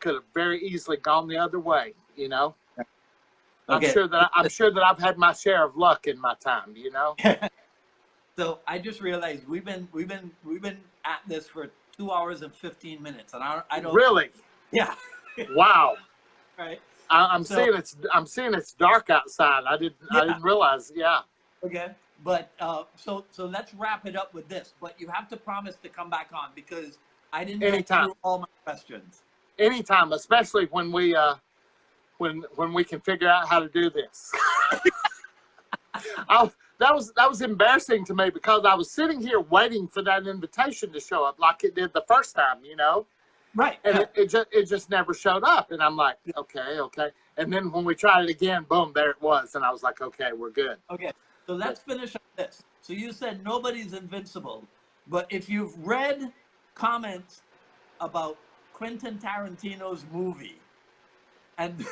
could have very easily gone the other way, you know. Okay. I'm sure that I've had my share of luck in my time, you know. So I just realized we've been at this for 2 hours and 15 minutes, and I don't Really? Yeah. Wow. Right. I'm So seeing it's dark outside. I yeah. didn't realize. Yeah. Okay. But so let's wrap it up with this. But you have to promise to come back on because I didn't get Anytime. through all my questions. Anytime, especially when we can figure out how to do this. That was embarrassing to me because I was sitting here waiting for that invitation to show up like it did the first time, you know. Right. And Yeah. it just never showed up. And I'm like, okay. And then when we tried it again, boom, there it was. And I was like, okay, we're good. Okay. So let's finish on this. So you said nobody's invincible, but if you've read comments about Quentin Tarantino's movie and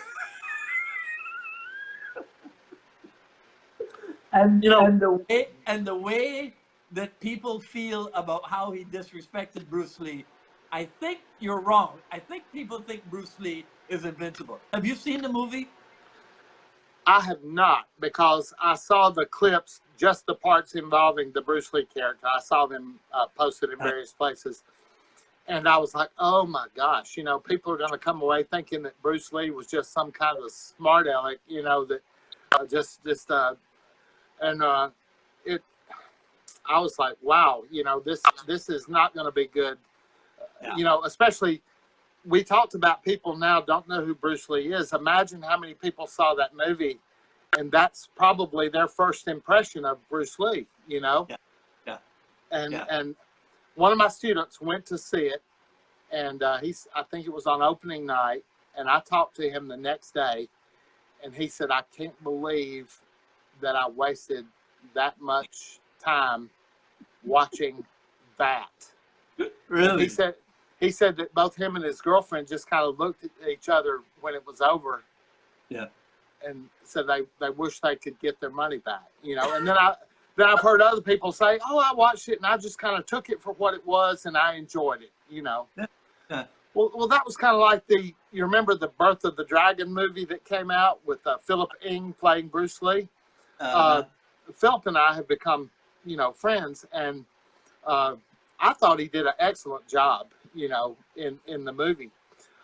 and You know, and the way that people feel about how he disrespected Bruce Lee, I think you're wrong. I think people think Bruce Lee is invincible. Have you seen the movie? I have not, because I saw the clips, just the parts involving the Bruce Lee character. I saw them posted in various places. And I was like, oh my gosh, you know, people are going to come away thinking that Bruce Lee was just some kind of smart aleck, you know, that I was like, wow, you know, this is not going to be good. Yeah. You know, especially we talked about people now don't know who Bruce Lee is. Imagine how many people saw that movie and that's probably their first impression of Bruce Lee, you know? Yeah. Yeah. And one of my students went to see it, and I think it was on opening night, and I talked to him the next day, and he said, I can't believe that I wasted that much time watching that. Really? And he said that both him and his girlfriend just kind of looked at each other when it was over. Yeah. And said they wish they could get their money back, you know. And then I've heard other people say, oh, I watched it and I just kind of took it for what it was and I enjoyed it, you know. Yeah. Yeah. Well, that was kind of like you remember the Birth of the Dragon movie that came out with Philip Ng playing Bruce Lee? Philip and I have become, you know, friends, and I thought he did an excellent job, you know, in the movie.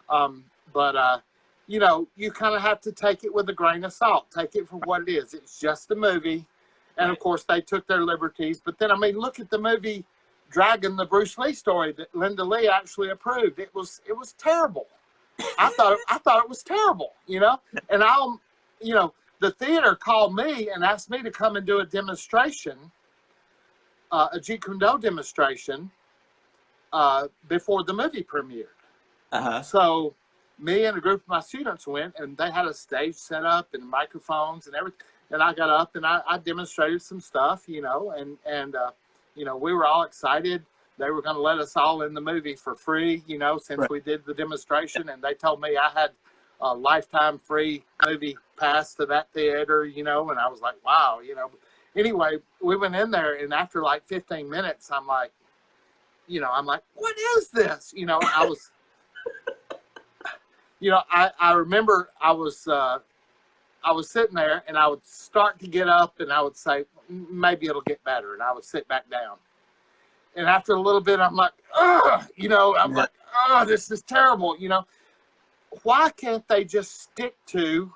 But you know, you kind of have to take it with a grain of salt. Take it for what it is. It's just a movie. And of course, they took their liberties. But then, I mean, look at the movie Dragon, the Bruce Lee story that Linda Lee actually approved. It was terrible. I thought it was terrible, you know. And you know, the theater called me and asked me to come and do a demonstration, a Jeet Kune Do demonstration, before the movie premiered. So me and a group of my students went, and they had a stage set up and microphones and everything. And I got up and I demonstrated some stuff, you know, and you know, we were all excited. They were going to let us all in the movie for free, you know, since we did the demonstration. And they told me I had a lifetime free movie pass to that theater, you know, and I was like, wow, you know. Anyway, we went in there, and after like 15 minutes, I'm like, what is this? You know, I was, you know, I remember I was sitting there, and I would start to get up, and I would say, maybe it'll get better, and I would sit back down. And after a little bit, I'm like, ugh, you know, I'm like, oh, this is terrible, you know. Why can't they just stick to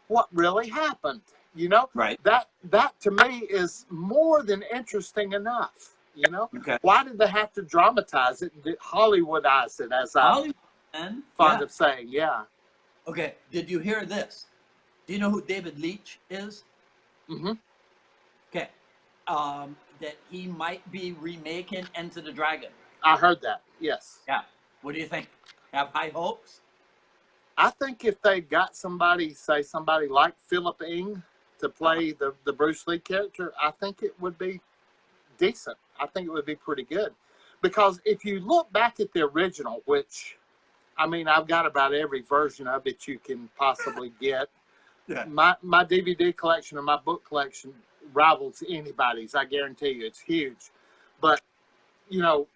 what really happened? You know, that to me is more than interesting enough. You know, why did they have to dramatize it and Hollywoodize it, as I'm fond of saying? Yeah. Okay. Did you hear this? Do you know who David Leitch is? Mm-hmm. Okay. That he might be remaking Enter the Dragon. I heard that. Yes. Yeah. What do you think? Have high hopes? I think if they got somebody like Philip Ng to play the Bruce Lee character, I think it would be decent. I think it would be pretty good. Because if you look back at the original, which, I mean, I've got about every version of it you can possibly get. Yeah. My DVD collection and my book collection rivals anybody's. I guarantee you, it's huge. But, you know,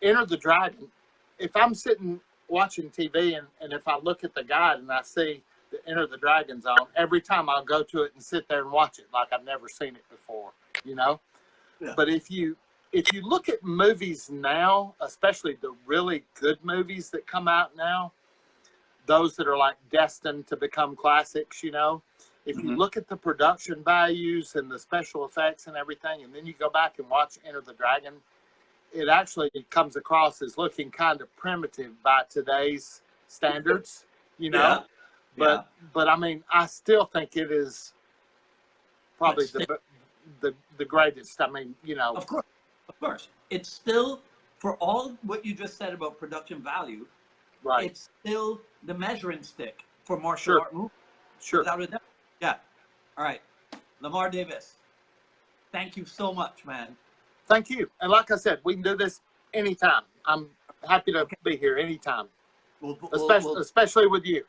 Enter the Dragon, if I'm sitting watching TV and if I look at the guide and I see the Enter the Dragon Zone, every time I'll go to it and sit there and watch it like I've never seen it before, you know? Yeah. But if you look at movies now, especially the really good movies that come out now, those that are like destined to become classics, you know, if you look at the production values and the special effects and everything, and then you go back and watch Enter the Dragon, it actually comes across as looking kind of primitive by today's standards, you know. Yeah. But I mean, I still think it is probably the greatest. I mean, you know. Of course. It's still, for all what you just said about production value, Right. it's still the measuring stick for martial art movies. Sure. Without a doubt. Yeah. All right. Lamar Davis, thank you so much, man. Thank you. And like I said, we can do this anytime. I'm happy to be here anytime, especially with you.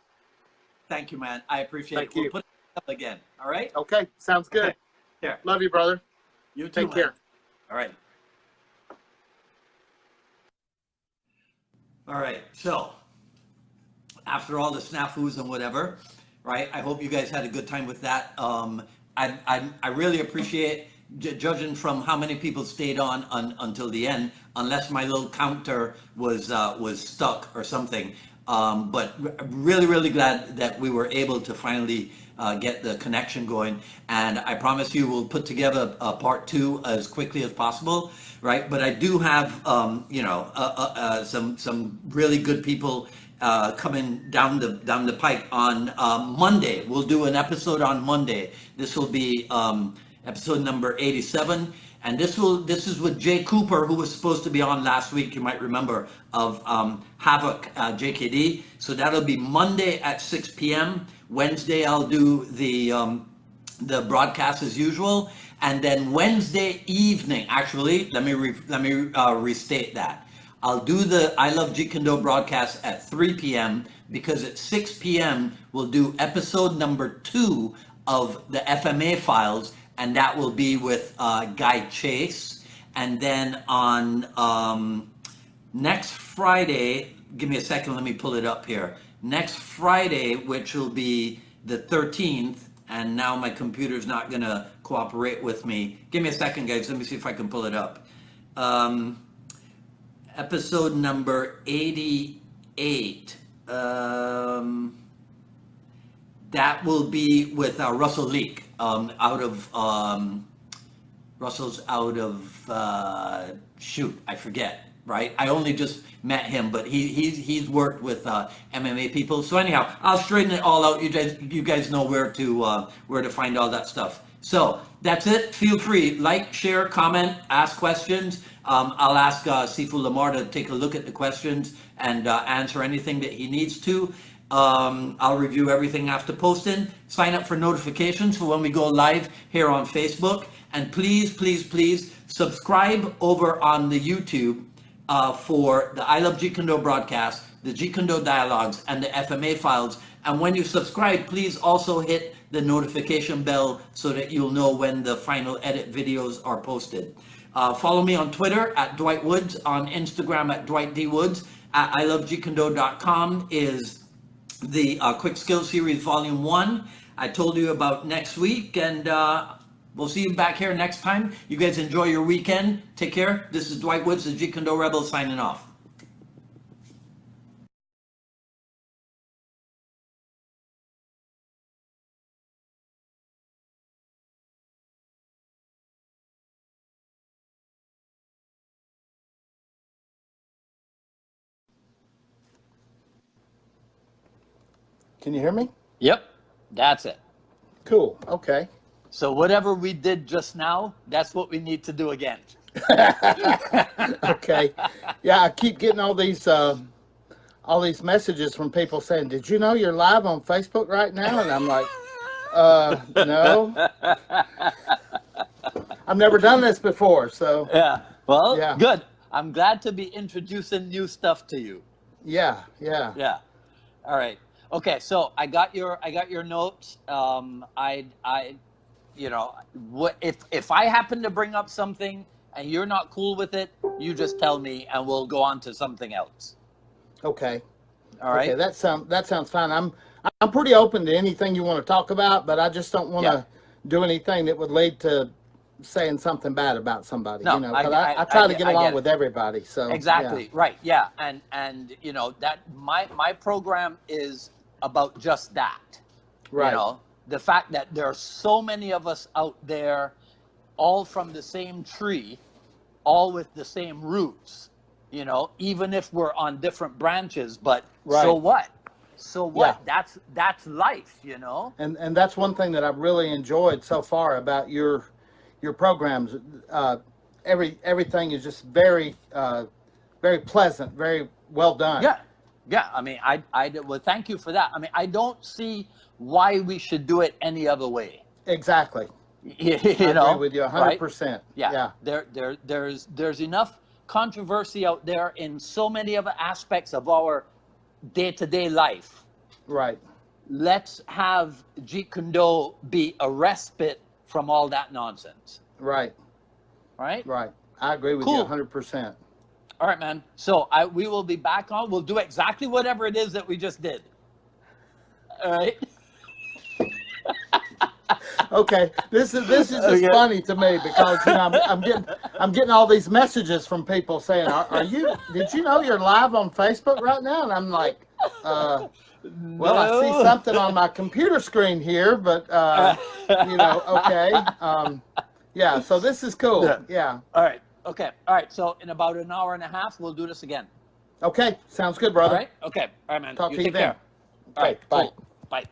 Thank you, man. I appreciate it. You. We'll put it up again. All right? Okay. Sounds good. Okay. Here. Love you, brother. You too, Take care. All right. All right. So, after all the snafus and whatever, right? I hope you guys had a good time with that. I really appreciate judging from how many people stayed on until the end, unless my little counter was stuck or something. But really glad that we were able to finally get the connection going. And I promise you we'll put together a part 2 as quickly as possible, right? But I do have, some really good people coming down the pike on Monday. We'll do an episode on Monday. This will be episode number 87, and this is with Jay Cooper, who was supposed to be on last week. You might remember, of Havoc JKD. So that'll be Monday at 6 p.m. Wednesday I'll do the broadcast as usual, and then Wednesday evening. Actually, let me restate that. I'll do the I Love Jeet Kune Do broadcast at 3 p.m. because at 6 p.m. we'll do episode number 2 of the FMA files, and that will be with Guy Chase. And then on next Friday, give me a second, let me pull it up here. Next Friday, which will be the 13th, and now my computer's not gonna cooperate with me. Give me a second, guys, let me see if I can pull it up. Episode number 88. That will be with Russell Leak, Russell's out of, shoot, I forget, right? I only just met him, but he's worked with MMA people. So anyhow, I'll straighten it all out. You guys know where to find all that stuff. So that's it. Feel free, like, share, comment, ask questions. I'll ask Sifu Lamar to take a look at the questions and answer anything that he needs to. I'll review everything after posting. Sign up for notifications for when we go live here on Facebook. And please subscribe over on the YouTube for the I Love Jeet Kune Do broadcast, the Jeet Kune Do dialogues, and the FMA files. And when you subscribe, please also hit the notification bell so that you'll know when the final edit videos are posted. Follow me on Twitter at Dwight Woods, on Instagram at Dwight D. Woods, at ilovejeetkunዶ.com is the Quick Skills Series Volume 1. I told you about next week, and we'll see you back here next time. You guys enjoy your weekend. Take care. This is Dwight Woods, the Jeet Kune Do Rebel, signing off. Can you hear me? Yep, that's it. Cool. Okay. So whatever we did just now, that's what we need to do again. Okay. Yeah, I keep getting all these messages from people saying, "Did you know you're live on Facebook right now?" And I'm like, no. I've never done this before, so. Yeah. Well, yeah. Good. I'm glad to be introducing new stuff to you. Yeah. All right. Okay, so I got your notes. If I happen to bring up something and you're not cool with it, you just tell me and we'll go on to something else. Okay. All right. Okay, that sounds fine. I'm pretty open to anything you want to talk about, but I just don't want to do anything that would lead to saying something bad about somebody. No, You know, because I try to get along with everybody. So exactly yeah. right. Yeah, and you know that my program is about just that. Right. You know, the fact that there are so many of us out there, all from the same tree, all with the same roots. You know, even if we're on different branches, but so what? So what? Yeah. That's life, you know. And that's one thing that I've really enjoyed so far about your programs. Everything is just very very pleasant, very well done. Yeah, yeah. I mean, well, thank you for that. I mean, I don't see why we should do it any other way. Exactly. You I know, agree with you 100%. Right? Yeah. There's enough controversy out there in so many other aspects of our day-to-day life. Right. Let's have Jeet Kune Do be a respite from all that nonsense. Right. Right? Right. I agree with you 100%. All right, man. So we will be back on. We'll do exactly whatever it is that we just did. All right. Okay. This is just funny to me because you know I'm getting all these messages from people saying, did you know you're live on Facebook right now? And I'm like, well, I see something on my computer screen here, but you know, okay. Yeah, so this is cool. Yeah. All right. Okay. All right. So in about an hour and a half, we'll do this again. Okay. Sounds good, brother. All right. Okay. All right, man. Talk to you take then. care. All right. Bye. Cool. Bye.